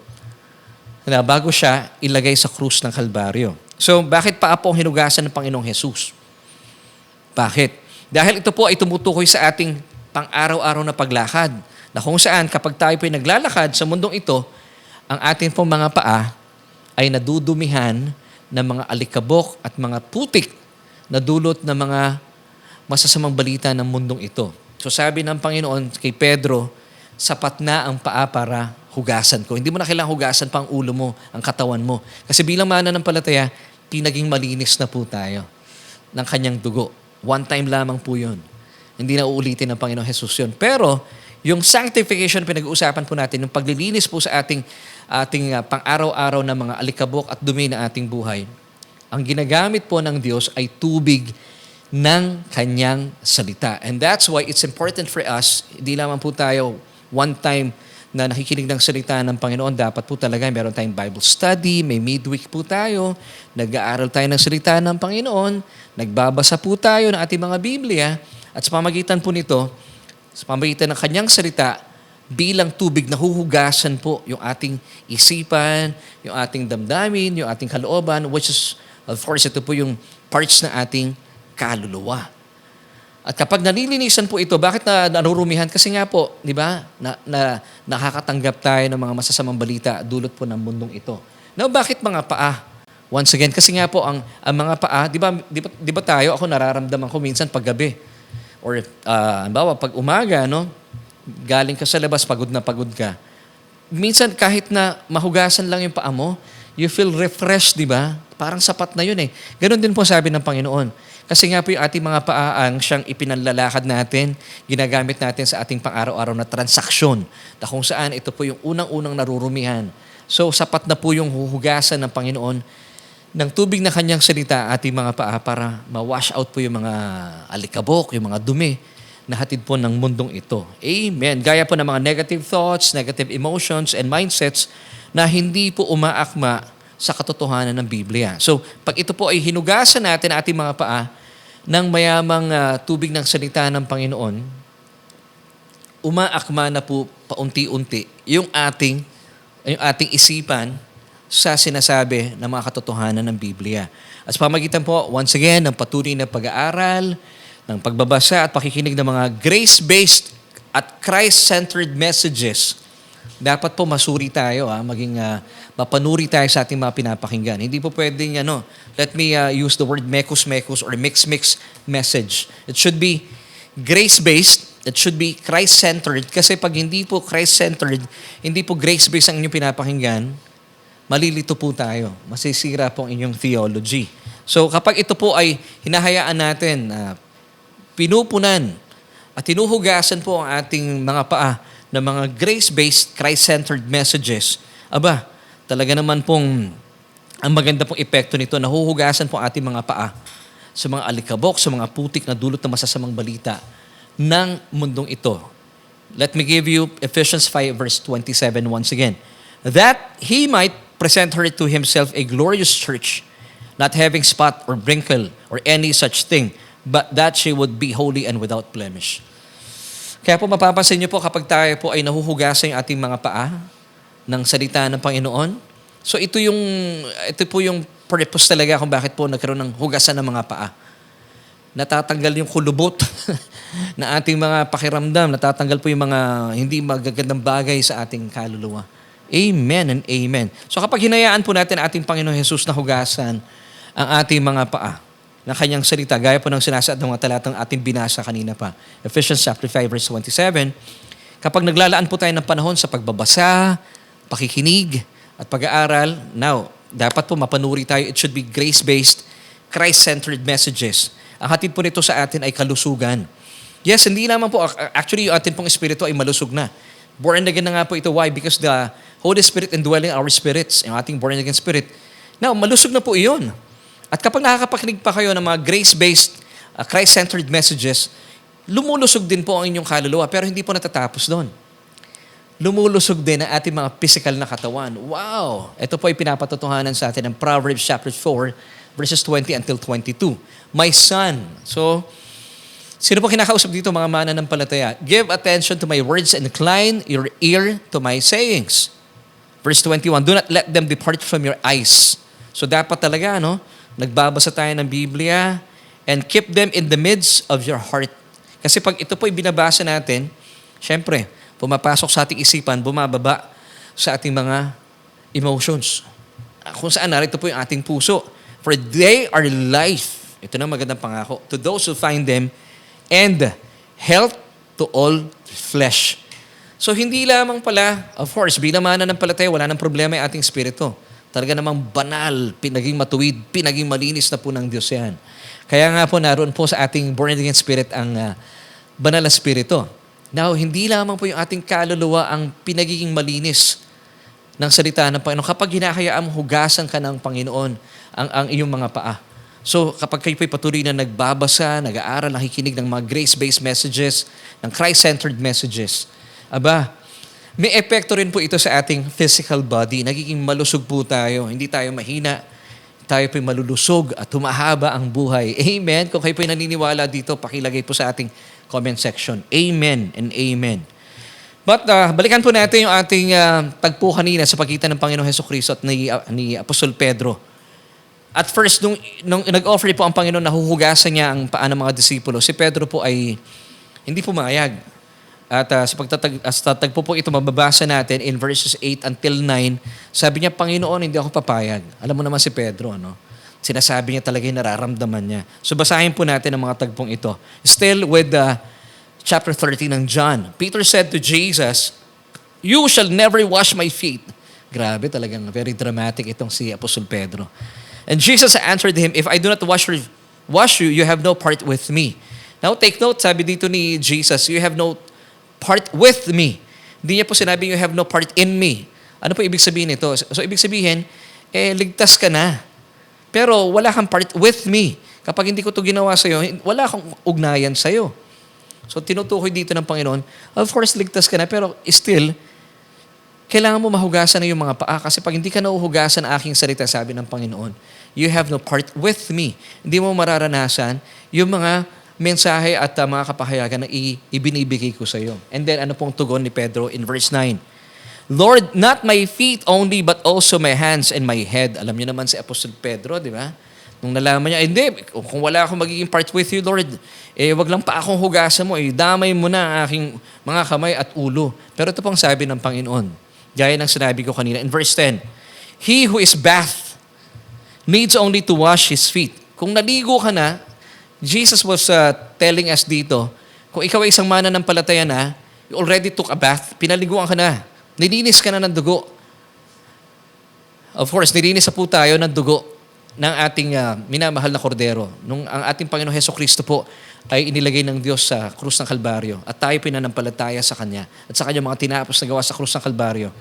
na bago siya ilagay sa krus ng Kalbaryo. So, bakit pa po ang hinugasan ng Panginoong Jesus? Bakit? Dahil ito po ay tumutukoy sa ating pang-araw-araw na paglakad na kung saan kapag tayo po ay naglalakad sa mundong ito, ang ating pong mga paa ay nadudumihan ng mga alikabok at mga putik na dulot ng mga masasamang balita ng mundong ito. So sabi ng Panginoon kay Pedro, sapat na ang paa para hugasan ko. Hindi mo na kailangang hugasan pa ang ulo mo, ang katawan mo. Kasi bilang mananampalataya, naging malinis na po tayo ng kanyang dugo. One time lamang po yun. Hindi na uulitin ng Panginoon Jesus yun. Pero yung sanctification, pinag-uusapan po natin, yung paglilinis po sa ating pang-araw-araw na mga alikabok at dumi na ating buhay, ang ginagamit po ng Diyos ay tubig ng kanyang salita. And that's why it's important for us, hindi lamang po tayo one time na nakikinig ng salita ng Panginoon, dapat po talaga meron tayong Bible study, may midweek po tayo, nag-aaral tayo ng salita ng Panginoon, nagbabasa po tayo ng ating mga Biblia, at sa pamagitan po nito, sa pamagitan ng kanyang salita, bilang tubig na huhugasan po yung ating isipan, yung ating damdamin, yung ating kalooban, which is, of course, ito po yung parts ng ating kaluluwa. At kapag nalilinisan po ito, bakit narurumihan? Kasi nga po, di ba, nakakatanggap tayo ng mga masasamang balita dulot po ng mundong ito. Now, bakit mga paa? Once again, kasi nga po, ang mga paa, di ba tayo, ako nararamdaman ko minsan paggabi. Or, pag umaga, no? Galing ka sa labas, pagod na pagod ka. Minsan, kahit na mahugasan lang yung paa mo, you feel refreshed, di ba? Parang sapat na yun eh. Ganon din po sabi ng Panginoon. Kasi nga po yung ating mga paa ang siyang ipinanlalakad natin, ginagamit natin sa ating pang-araw-araw na transaksyon, na kung saan ito po yung unang-unang narurumihan. So, sapat na po yung huhugasan ng Panginoon ng tubig na kanyang salita ating mga paa para ma-wash out po yung mga alikabok, yung mga dumi na hatid po ng mundong ito. Amen. Gaya po ng mga negative thoughts, negative emotions, and mindsets na hindi po umaakma sa katotohanan ng Biblia. So, pag ito po ay hinugasan natin ating mga paa ng mayamang tubig ng salita ng Panginoon, umaakma na po paunti-unti yung ating isipan sa sinasabi ng mga katotohanan ng Biblia. At sa pamagitan po, once again, ng patuloy na pag-aaral, ng pagbabasa at pakikinig ng mga grace-based at Christ-centered messages, dapat po masuri tayo, maging mapanuri tayo sa ating mga pinapakinggan. Hindi po pwedeng, let me use the word mekos-mekos or mix-mix message. It should be grace-based, it should be Christ-centered, kasi pag hindi po Christ-centered, hindi po grace-based ang inyong pinapakinggan, malilito po tayo. Masisira po ang inyong theology. So kapag ito po ay hinahayaan natin, pinupunan at tinuhugasan po ang ating mga paa ng mga grace-based, Christ-centered messages, talaga naman pong ang maganda pong epekto nito, nahuhugasan po ang ating mga paa sa mga alikabok, sa mga putik na dulot ng masasamang balita ng mundong ito. Let me give you Ephesians 5 verse 27 once again. That He might present her to Himself a glorious church, not having spot or wrinkle or any such thing, but that she would be holy and without blemish. Kaya po mapapansin niyo po kapag tayo po ay nahuhugasan yung ating mga paa ng salita ng Panginoon. So ito po yung purpose talaga kung bakit po nagkaroon ng hugasan ng mga paa. Natatanggal yung kulubot na ating mga pakiramdam, natatanggal po yung mga hindi magagandang bagay sa ating kaluluwa. Amen and amen. So kapag hinayaan po natin ating Panginoon Jesus na hugasan ang ating mga paa ng kanyang salita, gaya po ng sinasaad ng mga talatang ating binasa kanina pa, Ephesians chapter 5 verse 27, kapag naglalaan po tayo ng panahon sa pagbabasa, pakikinig, at pag-aaral, now, dapat po mapanuri tayo, it should be grace-based, Christ-centered messages. Ang hatid po nito sa atin ay kalusugan. Yes, hindi naman po, actually yung atin pong espiritu ay malusog na. Born again na nga po ito. Why? Because the Holy Spirit indwelling our spirits, yung ating born again spirit. Now, malusog na po iyon. At kapag nakakapakinig pa kayo ng mga grace-based, Christ-centered messages, lumulusog din po ang inyong kaluluwa, pero hindi po natatapos doon. Lumulusog din ang ating mga physical na katawan. Wow! Ito po ay pinapatotohanan sa atin ng Proverbs chapter 4, verses 20 until 22. My son. So, sino po kinakausap dito, mga mananampalataya? Give attention to my words and incline your ear to my sayings. Verse 21, do not let them depart from your eyes. So dapat talaga, nagbabasa tayo ng Biblia and keep them in the midst of your heart. Kasi pag ito po binabasa natin, syempre, pumapasok sa ating isipan, bumababa sa ating mga emotions. Kung saan narito po yung ating puso. For they are life. Ito na magandang pangako. To those who find them, and health to all flesh. So hindi lamang pala, of course, bilang mananampalataya, wala nang problema yung ating spirito. Talaga namang banal, pinaging matuwid, pinaging malinis na po ng Diyos yan. Kaya nga po naroon po sa ating born again spirit ang banal na spirito. Now, hindi lamang po yung ating kaluluwa ang pinagiging malinis ng salita ng Panginoon. Kapag hinahayaan mo, hugasan ka ng Panginoon ang iyong mga paa. So, kapag kayo po'y patuloy na nagbabasa, nag-aaral, nakikinig ng mga grace-based messages, ng Christ-centered messages, may epekto rin po ito sa ating physical body. Nagiging malusog po tayo. Hindi tayo mahina. Tayo po'y malulusog at humahaba ang buhay. Amen. Kung kayo po'y naniniwala dito, pakilagay po sa ating comment section. Amen and amen. But balikan po natin yung ating tagpo kanina sa pagitan ng Panginoong Hesukristo at ni Apostol Pedro. At first, nung nag-offer po ang Panginoon na huhugasan niya ang paa ng mga disipulo, si Pedro po ay hindi pumayag. At sa tatagpo po ito, mababasa natin in verses 8 until 9, sabi niya, Panginoon, hindi ako papayag. Alam mo naman si Pedro, sinasabi niya talaga yung nararamdaman niya. So basahin po natin ang mga tagpong ito. Still with chapter 13 ng John. Peter said to Jesus, "You shall never wash my feet." Grabe, talagang very dramatic itong si Apostol Pedro. And Jesus answered him, "If I do not wash you, you have no part with me." Now take note, sabi dito ni Jesus, you have no part with me. Hindi niya po sinabi, you have no part in me. Ano po ibig sabihin nito? So ibig sabihin, ligtas ka na. Pero wala kang part with me. Kapag hindi ko ito ginawa sa'yo, wala kang ugnayan sa'yo. So tinutukoy dito ng Panginoon, of course, ligtas ka na, pero still, kailangan mo mahugasan na yung mga paa. Kasi pag hindi ka nauhugasan ang aking salita, sabi ng Panginoon, you have no part with me. Hindi mo mararanasan yung mga mensahe at mga kapahayagan na ibinibigay ko sa iyo. And then ano pong tugon ni Pedro in verse 9? Lord, not my feet only but also my hands and my head. Alam niyo naman si Apostol Pedro, di ba? Nung nalaman niya, hindi, kung wala akong magiging part with you, Lord, wag lang pa akong hugasan mo, damay mo na ang aking mga kamay at ulo. Pero ito pong sabi ng Panginoon, gaya ng sinabi ko kanina in verse 10, He who is bath needs only to wash his feet. Kung naligo ka na, Jesus was telling us dito, kung ikaw ay isang mananampalataya na, you already took a bath, pinaliguan ka na, nilinis ka na ng dugo. Of course, nilinis na po tayo ng dugo ng ating minamahal na kordero. Nung ang ating Panginoon Hesukristo po ay inilagay ng Diyos sa krus ng Kalbaryo at tayo pinanampalataya sa Kanya at sa Kanya mga tinapos na gawa sa krus ng Kalbaryo,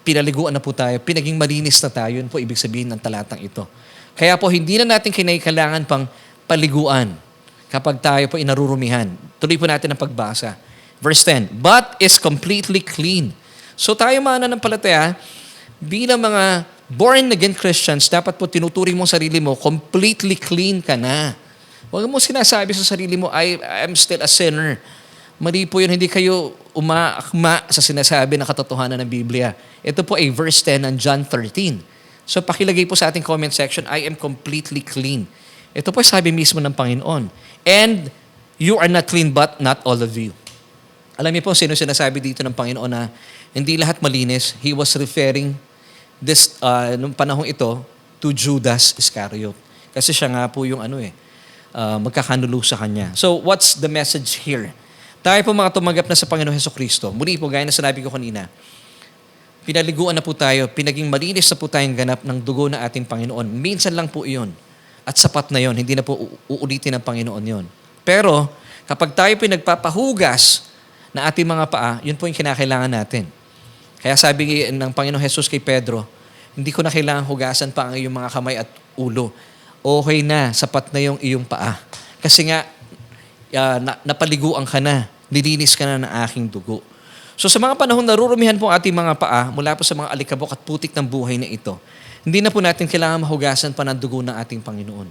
pinaliguan na po tayo, pinaging malinis na tayo. Yun po ibig sabihin ng talatang ito. Kaya po hindi na natin kinailangan pang paliguan kapag tayo po inarurumihan. Tuloy po natin ang pagbasa. Verse 10, but is completely clean. So tayo mananampalataya, bilang mga born-again Christians, dapat po tinuturing mo sarili mo, completely clean ka na. Huwag mo sinasabi sa sarili mo, I'm still a sinner. Mali po yun, hindi kayo umaakma sa sinasabi ng katotohanan ng Biblia. Ito po ay verse 10 ng John 13. So pakilagay po sa ating comment section, I am completely clean. Ito po sabi mismo ng Panginoon. And you are not clean but not all of you. Alam niyo po sino sinasabi dito ng Panginoon na hindi lahat malinis. He was referring nung panahong ito to Judas Iscariot. Kasi siya nga po yung magkakanulo sa kanya. So what's the message here? Tayo po mga tumanggap na sa Panginoon Hesukristo. Muli po, gaya na sinabi ko kanina, pinaliguan na po tayo, pinaging malinis na po tayong ganap ng dugo na ating Panginoon. Minsan lang po iyon. At sapat na yon, hindi na po uulitin ng Panginoon yon. Pero kapag tayo pinagpapahugas na ating mga paa, yun po yung kinakailangan natin. Kaya sabi ng Panginoon Jesus kay Pedro, hindi ko na kailangan hugasan pa ang iyong mga kamay at ulo. Okay na, sapat na yung iyong paa. Kasi nga, napaliguan ka na, nilinis ka na ng aking dugo. So sa mga panahon narurumihan po ating mga paa, mula po sa mga alikabok at putik ng buhay na ito, hindi na po natin kailangan mahugasan pa ng dugo ng ating Panginoon.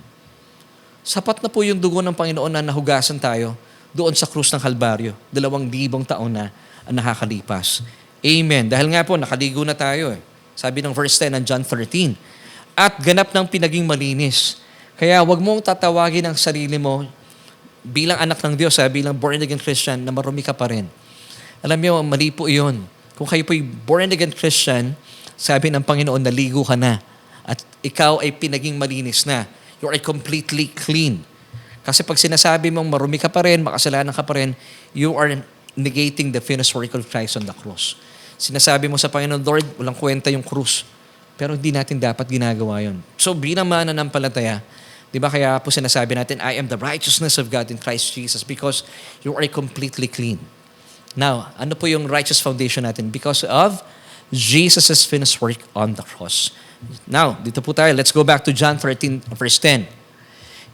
Sapat na po yung dugo ng Panginoon na nahugasan tayo doon sa krus ng Kalbaryo. 2,000 taon na ang nakakalipas. Amen. Dahil nga po, nakaligo na tayo. Sabi ng verse 10 ng John 13. At ganap ng pinaging malinis. Kaya wag mong tatawagin ang sarili mo bilang anak ng Diyos, bilang born-again Christian, na marumi ka pa rin. Alam niyo, mali po iyon. Kung kayo po'y born-again Christian, sabi ng Panginoon, naligo ka na. At ikaw ay pinaging malinis na. You are completely clean. Kasi pag sinasabi mong marumi ka pa rin, makasalanan ka pa rin, you are negating the finished work of Christ on the cross. Sinasabi mo sa Panginoon, Lord, walang kwenta yung krus. Pero hindi natin dapat ginagawa yun. So bilang mananampalataya, di ba kaya po sinasabi natin, I am the righteousness of God in Christ Jesus because you are completely clean. Now, ano po yung righteous foundation natin? Because of Jesus' finished work on the cross. Now, dito po tayo. Let's go back to John 13, verse 10.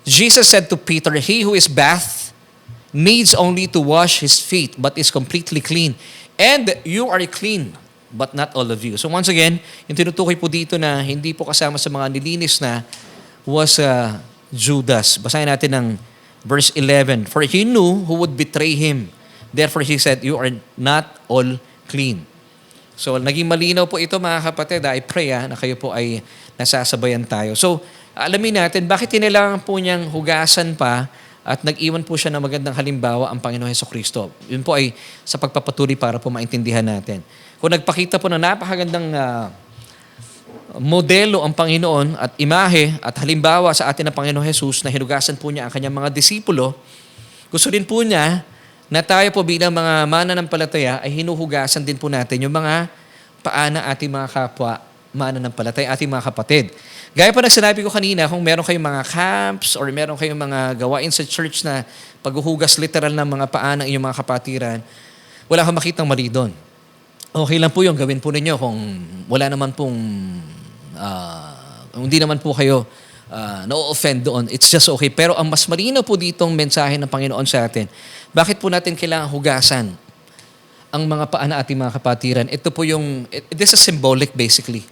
Jesus said to Peter, He who is bathed needs only to wash his feet, but is completely clean. And you are clean, but not all of you. So once again, yung tinutukoy po dito na hindi po kasama sa mga nilinis na was Judas. Basahin natin ng verse 11. For he knew who would betray him. Therefore he said, you are not all clean. So naging malinaw po ito mga kapatid. I pray na kayo po ay nasasabayan tayo. So alamin natin, bakit kinailangan po niyang hugasan pa at nag-iwan po siya ng magandang halimbawa ang Panginoon Hesukristo. Yun po ay sa pagpapatuloy para po maintindihan natin. Kung nagpakita po ng napakagandang modelo ang Panginoon at imahe at halimbawa sa atin ng Panginoon Jesus na hinugasan po niya ang kanyang mga disipulo, gusto din po niya na tayo po bilang mga mananampalataya ay hinuhugasan din po natin yung mga paa ng ating mga kapwa mananampalataya, ating mga kapatid. Gaya pa na sinabi ko kanina, kung meron kayong mga camps or meron kayong mga gawain sa church na paghuhugas literal ng mga paa ng inyong mga kapatiran, wala akong makitang mali doon. Okay lang po yung gawin po ninyo kung wala naman pong, hindi naman po kayo no-offend doon. It's just okay. Pero ang mas malinaw po ditong mensahe ng Panginoon sa atin, bakit po natin kailangan hugasan ang mga paa ng ating mga kapatiran? Ito po yung, this is symbolic basically.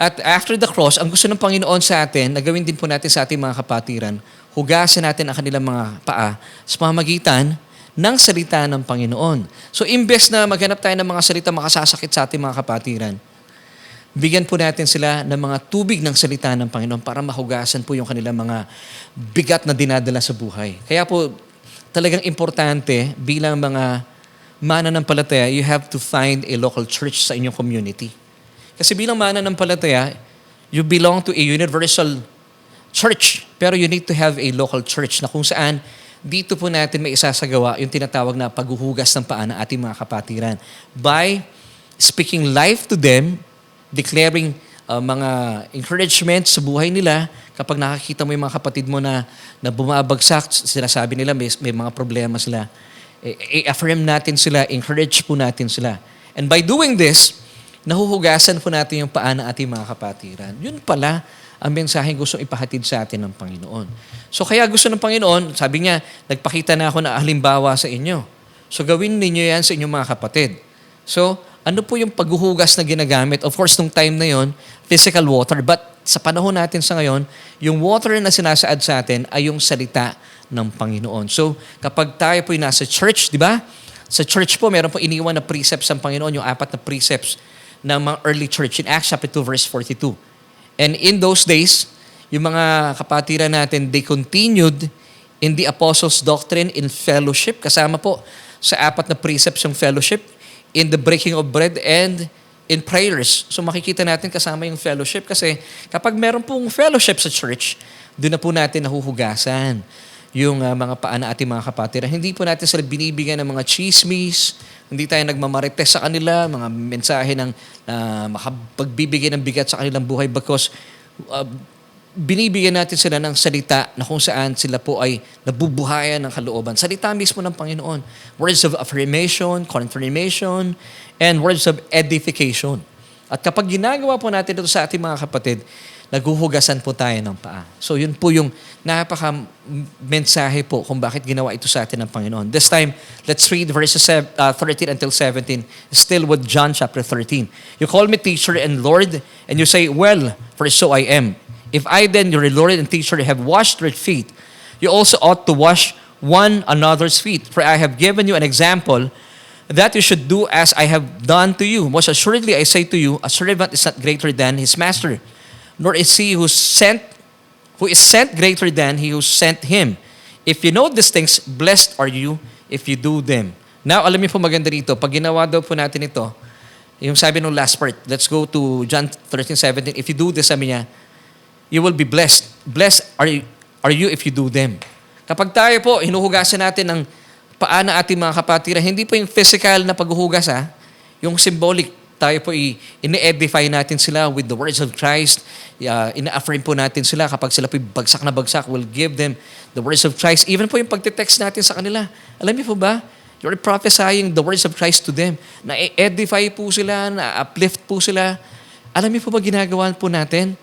At after the cross, ang gusto ng Panginoon sa atin, na gawin din po natin sa ating mga kapatiran, hugasan natin ang kanilang mga paa sa pamamagitan ng salita ng Panginoon. So, imbes na maghanap tayo ng mga salita makasasakit sa ating mga kapatiran, bigyan po natin sila ng mga tubig ng salita ng Panginoon para mahugasan po yung kanilang mga bigat na dinadala sa buhay. Kaya po, talagang importante bilang mga mananampalataya, you have to find a local church sa inyong community. Kasi bilang mananampalataya, you belong to a universal church, pero you need to have a local church na kung saan dito po natin may isasagawa yung tinatawag na paghuhugas ng paa ng ating mga kapatiran by speaking life to them, declaring mga encouragement sa buhay nila. Kapag nakakita mo yung mga kapatid mo na bumabagsak, sinasabi nila may mga problema sila, i-affirm natin sila, encourage po natin sila. And by doing this, nahuhugasan po natin yung paa ng ating mga kapatiran. Yun pala ang mensaheng gustong ipahatid sa atin ng Panginoon. So kaya gusto ng Panginoon, sabi niya, nagpakita na ako na halimbawa sa inyo. So gawin ninyo yan sa inyong mga kapatid. So ano po yung paghuhugas na ginagamit? Of course, nung time na yon, physical water. But sa panahon natin sa ngayon, yung water na sinasaad sa atin ay yung salita ng Panginoon. So kapag tayo po nasa church, di ba? Sa church po, meron po iniwan na precepts ng Panginoon, yung 4 na precepts ng mga early church in Acts chapter 2 verse 42. And in those days, yung mga kapatiran natin, they continued in the apostles' doctrine, in fellowship, kasama po sa 4 na precepts yung fellowship, in the breaking of bread, and in prayers. So makikita natin kasama yung fellowship kasi kapag meron pong fellowship sa church, doon na po natin nahuhugasan yung mga paa na ating mga kapatiran. Hindi po natin sila binibigyan ng mga chismis, hindi tayo nagmamarites sa kanila, mga mensahe ng makapagbibigay ng bigat sa kanilang buhay because binibigyan natin sila ng salita na kung saan sila po ay nabubuhayan ng kalooban. Salita mismo ng Panginoon. Words of affirmation, confirmation, and words of edification. At kapag ginagawa po natin ito sa ating mga kapatid, naghuhugasan po tayo ng paa. So yun po yung napaka-mensahe po kung bakit ginawa ito sa atin ng Panginoon. This time, let's read verses 13 until 17, still with John chapter 13. You call me teacher and Lord, and you say, well, for so I am. If I then, your Lord and teacher, have washed your feet, you also ought to wash one another's feet. For I have given you an example that you should do as I have done to you. Most assuredly, I say to you, a servant is not greater than his master, nor is he who is sent greater than he who sent him. If you know these things, blessed are you if you do them. Now, alam niyo po maganda rito, pag ginawa daw po natin ito, yung sabi nung last part, let's go to John 13:17. If you do this, sabi niya, you will be blessed. Blessed are you if you do them. Kapag tayo po, hinuhugasan natin ng paa na ating mga kapatiran, hindi po yung physical na paghuhugas, yung symbolic. Tayo po ine-edify natin sila with the words of Christ. Ina-affirm po natin sila kapag sila po bagsak na bagsak, we'll give them the words of Christ. Even po yung pagte-text natin sa kanila. Alam niyo po ba? You're prophesying the words of Christ to them. Na-edify po sila, na-uplift po sila. Alam niyo po ba ginagawa po natin?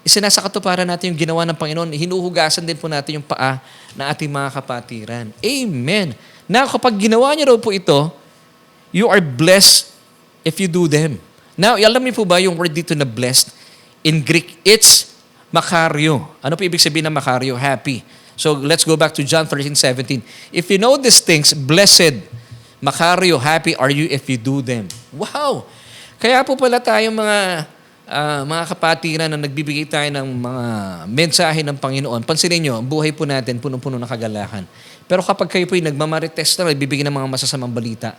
Isinasakatuparan natin yung ginawa ng Panginoon. Hinuhugasan din po natin yung paa na ating mga kapatiran. Amen. Na kapag ginawa niyo raw po ito, you are blessed if you do them. Now, alam niyo po ba yung word dito na blessed? In Greek, it's makario. Ano po ibig sabihin ng makario? Happy. So, let's go back to John 13:17. If you know these things, blessed, makario, happy are you if you do them. Wow! Kaya po pala tayong mga kapatiran na nagbibigay tayo ng mga mensahe ng Panginoon. Pansinin nyo, ang buhay po natin, punong-puno ng kagalakan. Pero kapag kayo po yung nagmamarites na, nagbibigay ng mga masasamang balita,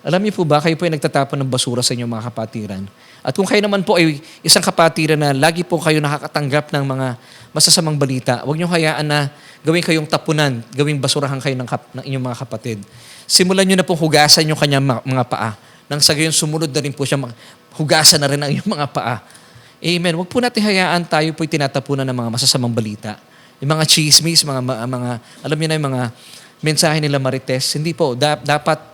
alam niyo po ba, kayo po ay nagtatapon ng basura sa inyong mga kapatiran. At kung kayo naman po ay isang kapatiran na lagi po kayo nakakatanggap ng mga masasamang balita, huwag niyo hayaan na gawin kayong tapunan, gawing basurahan kayo ng inyong mga kapatid. Simulan niyo na pong hugasan yung kanyang mga paa. Nang sa gayon sumunod na rin po siya, hugasan na rin ang iyong mga paa. Amen. Huwag po natin hayaan tayo po'y tinatapunan ng mga masasamang balita. Yung mga chismis, mga alam niyo na yung mga mensahe nila marites. Hindi po, dapat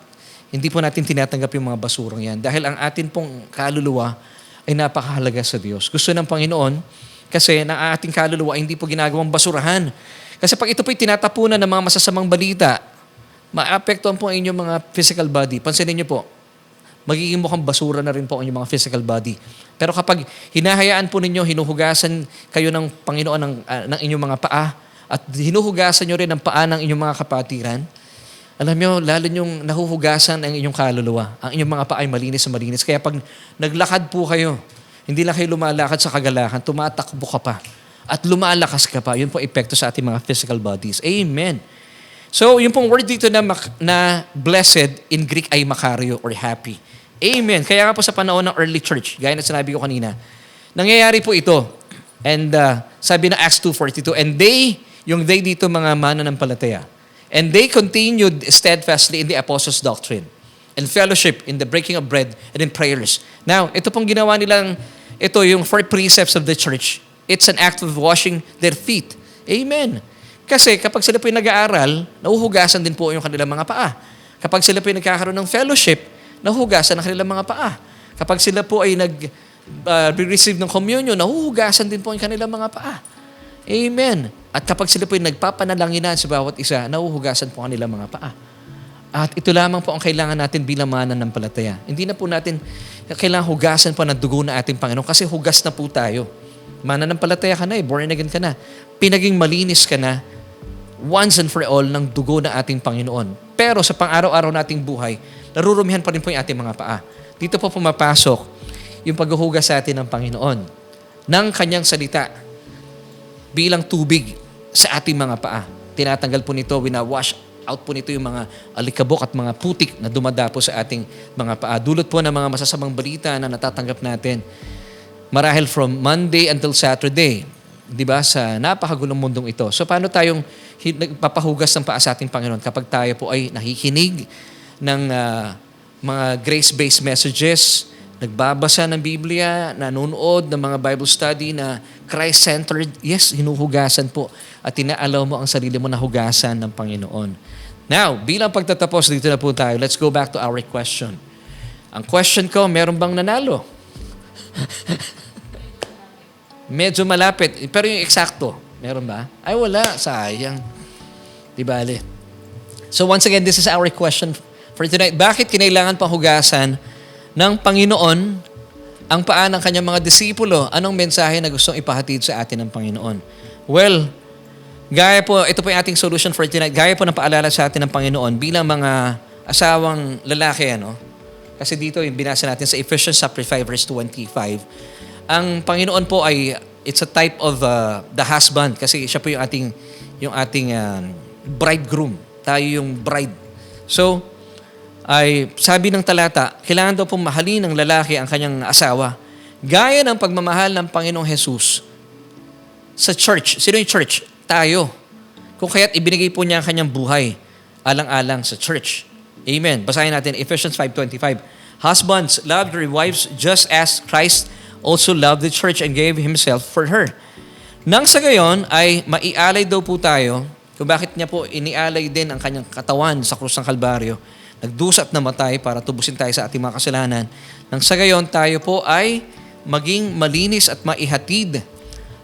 hindi po natin tinatanggap yung mga basurang yan. Dahil ang atin pong kaluluwa ay napakahalaga sa Diyos. Gusto ng Panginoon kasi na ating kaluluwa ay hindi po ginagawang basurahan. Kasi pag ito po'y tinatapunan ng mga masasamang balita, maapektuhan po ang inyong mga physical body. Pansinin niyo po, magiging mukhang basura na rin po ang inyong mga physical body. Pero kapag hinahayaan po ninyo, hinuhugasan kayo ng Panginoon ng inyong mga paa at hinuhugasan nyo rin ang paa ng inyong mga kapatiran, alam nyo, lalo nyong nahuhugasan ang inyong kaluluwa. Ang inyong mga paa ay malinis na malinis. Kaya pag naglakad po kayo, hindi lang kayo lumalakad sa kagalakan, tumatakbo ka pa. At lumalakas ka pa. Yun po epekto sa ating mga physical bodies. Amen. So, yung pong word dito na blessed, in Greek ay makario or happy. Amen. Kaya nga po sa panahon ng early church, gaya na sinabi ko kanina, nangyayari po ito. And sabi na Acts 2:42, and yung they dito mga mananampalataya, and they continued steadfastly in the apostles' doctrine and fellowship in the breaking of bread and in prayers. Now, ito pong ginawa nilang, ito yung four precepts of the church. It's an act of washing their feet. Amen. Kasi kapag sila po yung nag-aaral, nahuhugasan din po yung kanilang mga paa. Kapag sila po yung nagkakaroon ng fellowship, nahuhugasan ang kanilang mga paa. Kapag sila po ay nag-receive ng communion, nahuhugasan din po yung kanilang mga paa. Amen. At kapag sila po yung nagpapanalanginan sa bawat isa, nahuhugasan po ang kanilang mga paa. At ito lamang po ang kailangan natin bilang mananampalataya. Hindi na po natin kailangan hugasan po ng dugo na ating Panginoon kasi hugas na po tayo. Mananampalataya ka na born again ka na. Pinaging malinis ka na once and for all ng dugo na ating Panginoon. Pero sa pang-araw-araw nating buhay, narurumihan pa rin po yung ating mga paa. Dito po pumapasok yung paghuhugas sa atin ng Panginoon ng kanyang salita bilang tubig sa ating mga paa. Tinatanggal po nito, wina-wash out po nito yung mga alikabok at mga putik na dumadapo sa ating mga paa. Dulot po ng mga masasamang balita na natatanggap natin marahil from Monday until Saturday, di ba, sa napakagulong mundong ito. So paano tayong nagpapahugas ng paa sa ating Panginoon kapag tayo po ay nakikinig ng mga grace-based messages, nagbabasa ng Biblia, nanonood ng mga Bible study na Christ-centered? Yes, hinuhugasan po at inaalaw mo ang sarili mo na hugasan ng Panginoon. Now, bilang pagtatapos, dito na po tayo. Let's go back to our question. Ang question ko, meron bang nanalo? Medyo malapit. Pero yung eksakto, meron ba? Ay, wala. Sayang. Di bale. So once again, this is our question for tonight. Bakit kinailangan pang hugasan ng Panginoon ang paa ng kanyang mga disipulo? Anong mensahe na gustong ipahatid sa atin ng Panginoon? Well, gaya po, ito po yung ating solution for tonight. Gaya po ng paalala sa atin ng Panginoon bilang mga asawang lalaki, ano? Kasi dito yung binasa natin sa Ephesians chapter 5 verse 25. Ang Panginoon po ay, it's a type of the husband kasi siya po yung ating bridegroom. Tayo yung bride. So, ay sabi ng talata, kailangan daw pong mahalin ng lalaki ang kanyang asawa. Gaya ng pagmamahal ng Panginoong Jesus sa church. Sino yung church? Tayo. Kung kaya't ibinigay po niya ang kanyang buhay alang-alang sa church. Amen. Basahin natin Ephesians 5:25. Husbands, love your wives just as Christ also loved the church and gave himself for her. Nang sa gayon ay maialay daw po tayo kung bakit niya po inialay din ang kanyang katawan sa krus ng Kalbaryo. Nagdusat na matay para tubusin tayo sa ating mga kasalanan. Nang sa gayon tayo po ay maging malinis at maihatid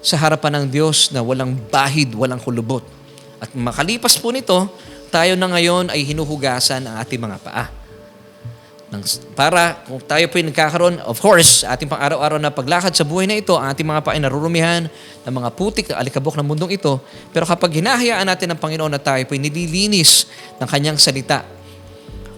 sa harapan ng Diyos na walang bahid, walang kulubot. At makalipas po nito, tayo na ngayon ay hinuhugasan ang ating mga paa. Para kung tayo po ay nagkakaroon, of course, ating pang-araw-araw na paglakad sa buhay na ito, ang ating mga paa ay narurumihan ng mga putik na alikabok ng mundong ito. Pero kapag hinahayaan natin ng Panginoon na tayo po ay nililinis ng kanyang salita,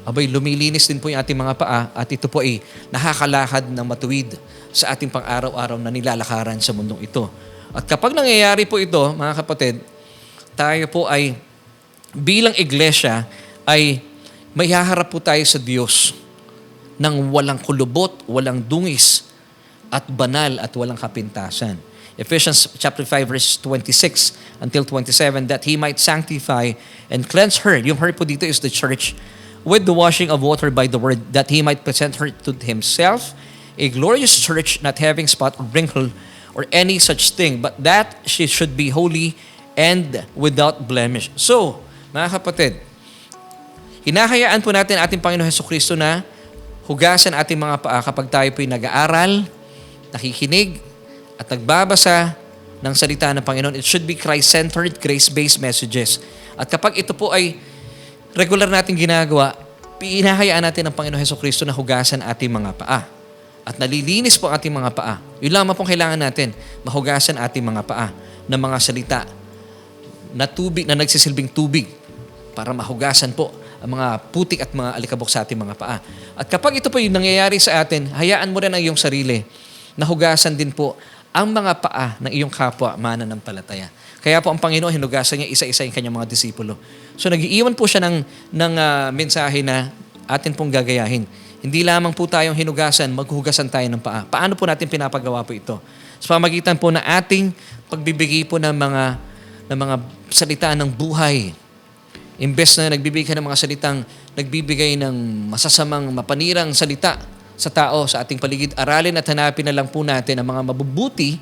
abay, lumilinis din po yung ating mga paa at ito po ay nakakalakad ng matuwid sa ating pang-araw-araw na nilalakaran sa mundong ito. At kapag nangyayari po ito, mga kapatid, tayo po ay bilang iglesia ay may haharap po tayo sa Diyos ng walang kulubot, walang dungis, at banal at walang kapintasan. Ephesians chapter 5 verse 26 until 27, that He might sanctify and cleanse her. Yung her po dito is the church, with the washing of water by the word, that He might present her to Himself, a glorious church, not having spot or wrinkle or any such thing, but that she should be holy and without blemish. So, mga kapatid, hinahayaan po natin ating Panginoon Hesukristo na hugasan ating mga paa kapag tayo po'y nag-aaral, nakikinig, at nagbabasa ng salita ng Panginoon. It should be Christ-centered, grace-based messages. At kapag ito po ay regular nating ginagawa, Pinahayaan natin ang Panginoon Hesukristo na hugasan ating mga paa. At nalilinis po ating mga paa. Yun lamang pong kailangan natin, mahugasan ating mga paa ng mga salita na tubig, na nagsisilbing tubig para mahugasan po ang mga putik at mga alikabok sa ating mga paa. At kapag ito po yung nangyayari sa atin, hayaan mo rin ang iyong sarili na hugasan din po ang mga paa ng iyong kapwa mananampalataya. Kaya po ang Panginoon, hinugasan niya isa-isa yung kanyang mga disipulo. So nag-iiwan po siya ng mensahe na atin pong gagayahin. Hindi lamang po tayong hinugasan, maghugasan tayo ng paa. Paano po natin pinapagawa po ito? Sa pamagitan po na ating pagbibigay po ng mga salita ng buhay. Imbes na nagbibigay ka ng mga salitang nagbibigay ng masasamang mapanirang salita sa tao, sa ating paligid, aralin at hanapin na lang po natin ang mga mabubuti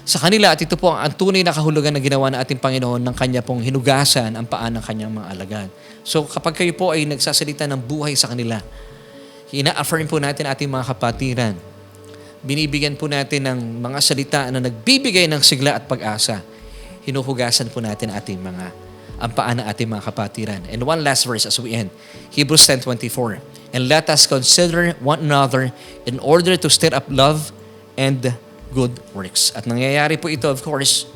sa kanila. At ito po ang tunay na kahulugan na ginawa ng ating Panginoon ng Kanya pong hinugasan ang paa ng Kanyang mga alagad. So kapag kayo po ay nagsasalita ng buhay sa kanila, ina-affirm po natin ating mga kapatiran. Binibigyan po natin ng mga salita na nagbibigay ng sigla at pag-asa. Hinuhugasan po natin ang paa ng ating mga kapatiran. And one last verse as we end. Hebrews 10:24. And let us consider one another in order to stir up love and good works. At nangyayari po ito, of course,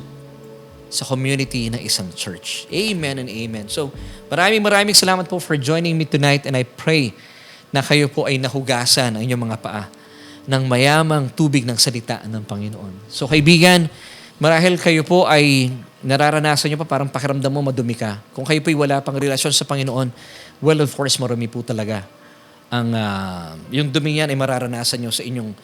sa community ng isang church. Amen and amen. So, maraming salamat po for joining me tonight, and I pray na kayo po ay nahugasan ang inyong mga paa ng mayamang tubig ng salita ng Panginoon. So kaibigan, marahil kayo po ay nararanasan nyo pa parang pakiramdam mo madumi ka. Kung kayo po ay wala pang relasyon sa Panginoon, well, of course, marami po talaga. Yung dumi yan ay mararanasan nyo sa inyong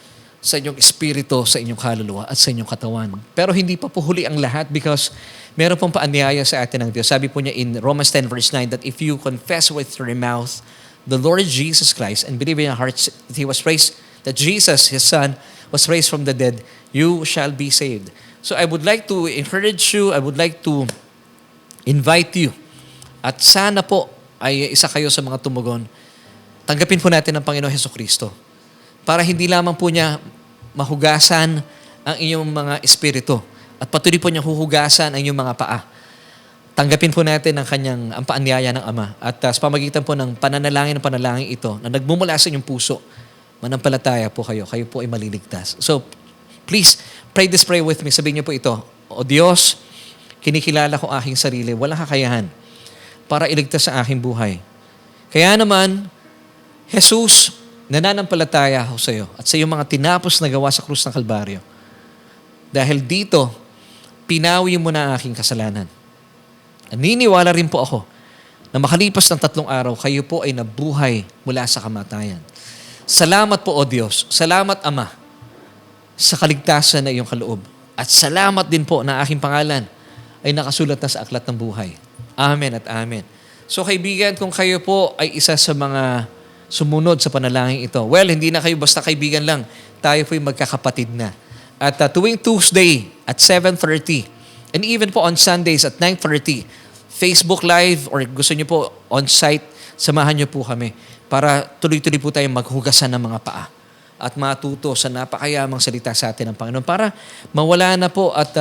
espiritu, sa inyong kaluluwa at sa inyong katawan. Pero hindi pa po huli ang lahat because meron pong paanyaya sa atin ng Diyos. Sabi po niya in Romans 10 verse 9 that if you confess with your mouth the Lord Jesus Christ and believe in your heart that He was raised, that Jesus, His Son, was raised from the dead, you shall be saved. So I would like to encourage you, I would like to invite you, at sana po ay isa kayo sa mga tumugon. Tanggapin po natin ang Panginoon Hesukristo para hindi lamang po niya mahugasan ang inyong mga espiritu at patuloy po niya huhugasan ang inyong mga paa. Tanggapin po natin ang paanyaya ng Ama. At sa pamagitan po ng pananalangin ito na nagmumula sa inyong puso, manampalataya po kayo. Kayo po ay maliligtas. So, please, pray this prayer with me. Sabihin niyo po ito, O Diyos, kinikilala ko aking sarili, walang kakayahan para iligtas sa aking buhay. Kaya naman, Jesus, nananampalataya ako sa iyo at sa iyong mga tinapos na gawa sa krus ng Kalbaryo. Dahil dito, pinawi mo na aking kasalanan. Naniniwala rin po ako na makalipas ng 3 araw, kayo po ay nabuhay mula sa kamatayan. Salamat po, O Diyos. Salamat, Ama, sa kaligtasan na iyong kaloob. At salamat din po na aking pangalan ay nakasulat na sa aklat ng buhay. Amen at amen. So kaibigan, kung kayo po ay isa sa mga sumunod sa panalangin ito, well, hindi na kayo basta kaibigan lang. Tayo po ay magkakapatid na. At tuwing Tuesday at 7:30, and even po on Sundays at 9:30, Facebook Live or gusto niyo po on-site, samahan niyo po kami para tuloy-tuloy po tayong maghugasan ng mga paa at matuto sa napakayamang salita sa atin ng Panginoon para mawala na po at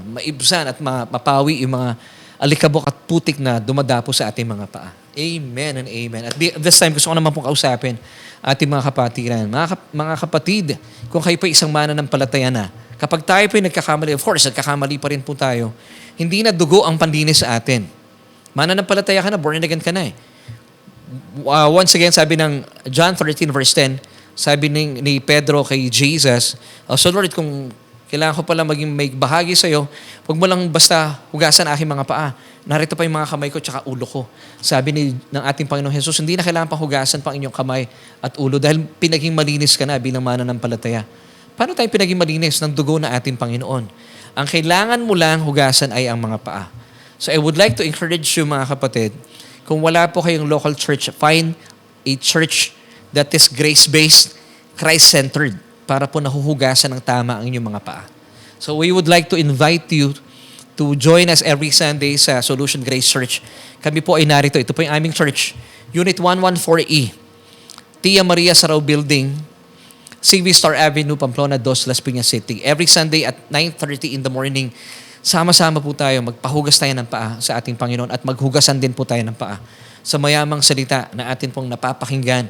maibsan at mapawi yung mga alikabok at putik na dumadapo sa ating mga paa. Amen and amen. At this time, gusto ko naman pong kausapin ating mga kapatiran. Mga kapatid, kung kayo po isang mananampalataya na, kapag tayo po nagkakamali, of course, nagkakamali pa rin po tayo, hindi na dugo ang panlinis sa atin. Mananampalataya ka na, born again ka na eh. Once again, sabi ng John 13 verse 10, sabi ni Pedro kay Jesus, So Lord, kung kailangan ko pala maging may bahagi sa'yo, huwag mo lang basta hugasan aking mga paa. Narito pa yung mga kamay ko tsaka ulo ko. Sabi ng ating Panginoong Jesus, hindi na kailangan pang hugasan pang inyong kamay at ulo dahil pinaging malinis ka na bilang mananampalataya. Paano tayo pinaging malinis ng dugo na ating Panginoon? Ang kailangan mo lang hugasan ay ang mga paa. So I would like to encourage you mga kapatid, kung wala po kayong local church, find a church that is grace-based, Christ-centered, para po nahuhugasan ng tama ang inyong mga paa. So we would like to invite you to join us every Sunday sa Solution Grace Church. Kami po ay narito. Ito po yung aming church. Unit 114E. Tia Maria Sarao Building, CV Star Avenue, Pamplona 2, Las Piñas City. Every Sunday at 9:30 in the morning, sama-sama po tayo, magpahugas tayo ng paa sa ating Panginoon at maghugasan din po tayo ng paa sa mayamang salita na atin pong napapakinggan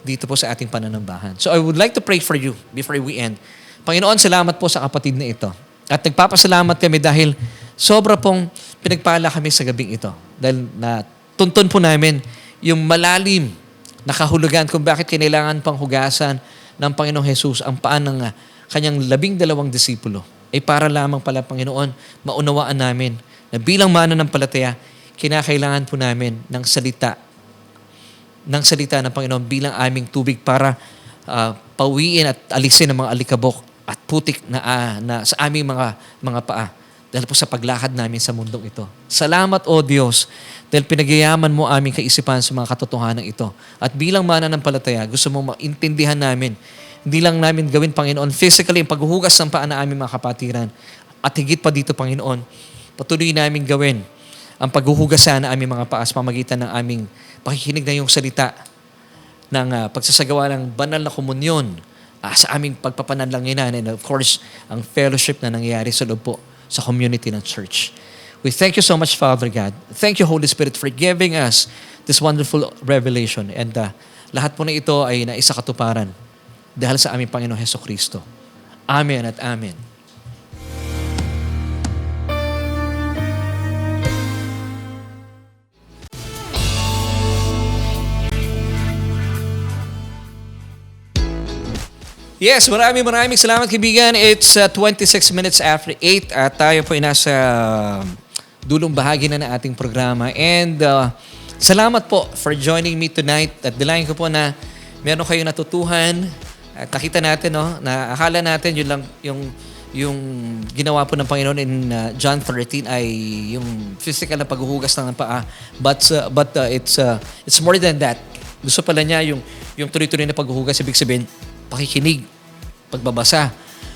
dito po sa ating pananambahan. So I would like to pray for you before we end. Panginoon, salamat po sa kapatid na ito. At nagpapasalamat kami dahil sobra pong pinagpala kami sa gabing ito. Dahil natuntun po namin yung malalim na kahulugan kung bakit kailangan pang hugasan ng Panginoong Jesus ang paan ng kanyang 12 disipulo. Ay para lamang pala, Panginoon, maunawaan namin na bilang mananampalataya, kinakailangan po namin ng salita ng Panginoon bilang aming tubig para pawiin at alisin ang mga alikabok at putik na sa aming mga paa dahil po sa paglakad namin sa mundong ito. Salamat, O Diyos, dahil pinagyayaman mo aming kaisipan sa mga katotohanan ito. At bilang mananampalataya, gusto mo maintindihan namin, hindi lang namin gawin, Panginoon, physically, ang paghuhugas ng paa na aming mga kapatiran. At higit pa dito, Panginoon, patuloy namin gawin ang paghuhugasan na aming mga paa sa pamagitan ng aming pakikinig na yung salita ng pagsasagawa ng banal na komunyon sa aming pagpapanalangin and of course, ang fellowship na nangyayari sa loob po sa community ng church. We thank you so much, Father God. Thank you, Holy Spirit, for giving us this wonderful revelation. And lahat po na ito ay naisakatuparan dahil sa aming Panginoong Hesukristo. Amen at amen. Yes, maraming salamat, kaibigan. It's 26 minutes after 8 at tayo po ay nasa dulong bahagi na ng ating programa. And salamat po for joining me tonight. At dalayan ko po na meron kayong natutuhan. At nakita natin, no, na akala natin yun lang yung ginawa po ng Panginoon in John 13 ay yung physical na paghuhugas ng paa. But it's more than that. Gusto pala niya yung tuloy-tuloy na paghuhugas, ibig sabihin, pakikinig, pagbabasa,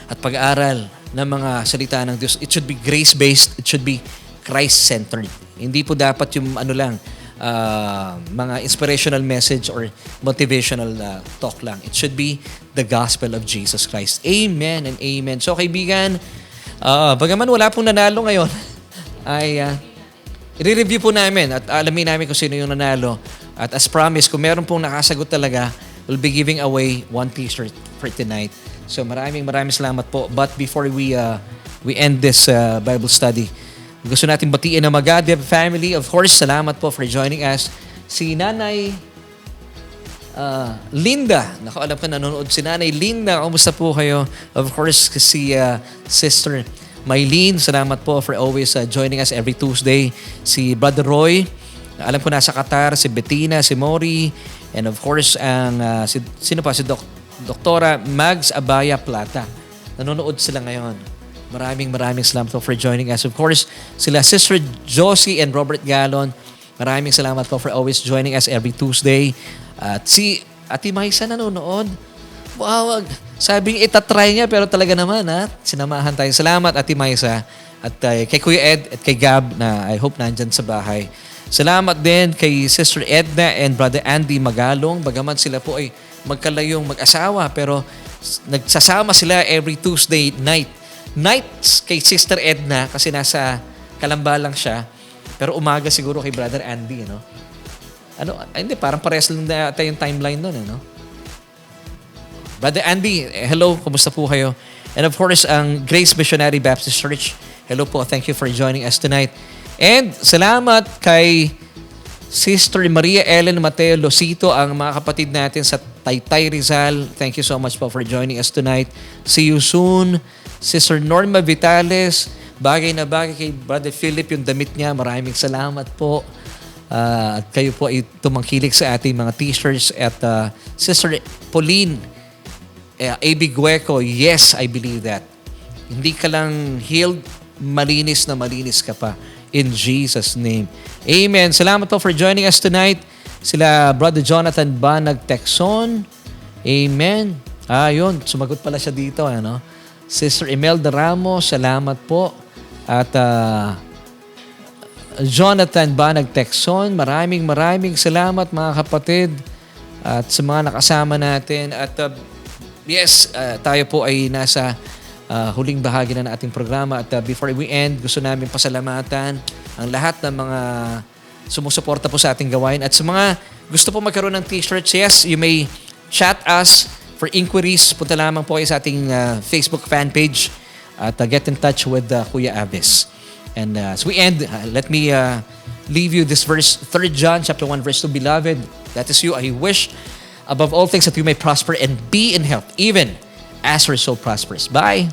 at pag-aaral ng mga salita ng Diyos. It should be grace-based. It should be Christ-centered. Hindi po dapat yung mga inspirational message or motivational talk lang. It should be the gospel of Jesus Christ. Amen and amen. So kaibigan, bagaman wala pong nanalo ngayon, ay i-review po namin at alamin namin kung sino yung nanalo. At as promised, kung meron pong nakasagot talaga, we'll be giving away 1 t-shirt for tonight. So maraming salamat po. But before we end this Bible study, gusto natin batiin ang Magadeb family. Of course, salamat po for joining us. Si Nanay Linda. Naku, alam ko nanonood si Nanay Linda. Kumusta po kayo? Of course, si Sister Maylene. Salamat po for always joining us every Tuesday. Si Brother Roy. Alam ko nasa Qatar. Si Bettina, si Mori. And of course, sino pa? Si Doktora Mags Abaya Plata. Nanonood sila ngayon. Maraming salamat po for joining us. Of course, sila Sister Josie and Robert Galon. Maraming salamat po for always joining us every Tuesday. At si Ate Maisa nanonood. Wow, sabing itatry niya pero talaga naman sinamahan tayo. Salamat Ate Maisa. At kay Kuya Ed at kay Gab na I hope nandyan sa bahay. Salamat din kay Sister Edna and Brother Andy Magalong. Bagaman sila po ay magkalayong mag-asawa pero nagsasama sila every Tuesday nights kay Sister Edna kasi nasa Kalamba lang siya. Pero umaga siguro kay Brother Andy, no? Hindi, parang parehas lang na yung timeline nun, no? Brother Andy, hello, kumusta po kayo? And of course, ang Grace Missionary Baptist Church, hello po, thank you for joining us tonight. And salamat kay Sister Maria Ellen Mateo Losito, ang mga kapatid natin sa Taytay Rizal. Thank you so much po for joining us tonight. See you soon. Sister Norma Vitales, bagay na bagay kay Brother Philip yung damit niya. Maraming salamat po. At kayo po ay tumangkilik sa ating mga t-shirts. At Sister Pauline A.B. Gueco, yes, I believe that. Hindi ka lang healed, malinis na malinis ka pa. In Jesus' name. Amen. Salamat po for joining us tonight. Sila Brother Jonathan Banag Texon. Amen. Yun. Sumagot pala siya dito. Sister Imelda Ramos, salamat po. At Jonathan Banag Texon, maraming salamat mga kapatid. At sa mga nakasama natin. At yes, tayo po ay nasa huling bahagi na ng ating programa. At before we end, gusto namin pasalamatan ang lahat ng mga sumusuporta po sa ating gawain. At sa mga gusto po magkaroon ng t-shirts, yes, you may chat us for inquiries. Punta lamang po kayo sa ating Facebook fan page at get in touch with Kuya Avis. And as we end, let me leave you this verse, 3 John chapter 1, verse 2. Beloved, that is you, I wish above all things that you may prosper and be in health, even as your soul prospers. Bye!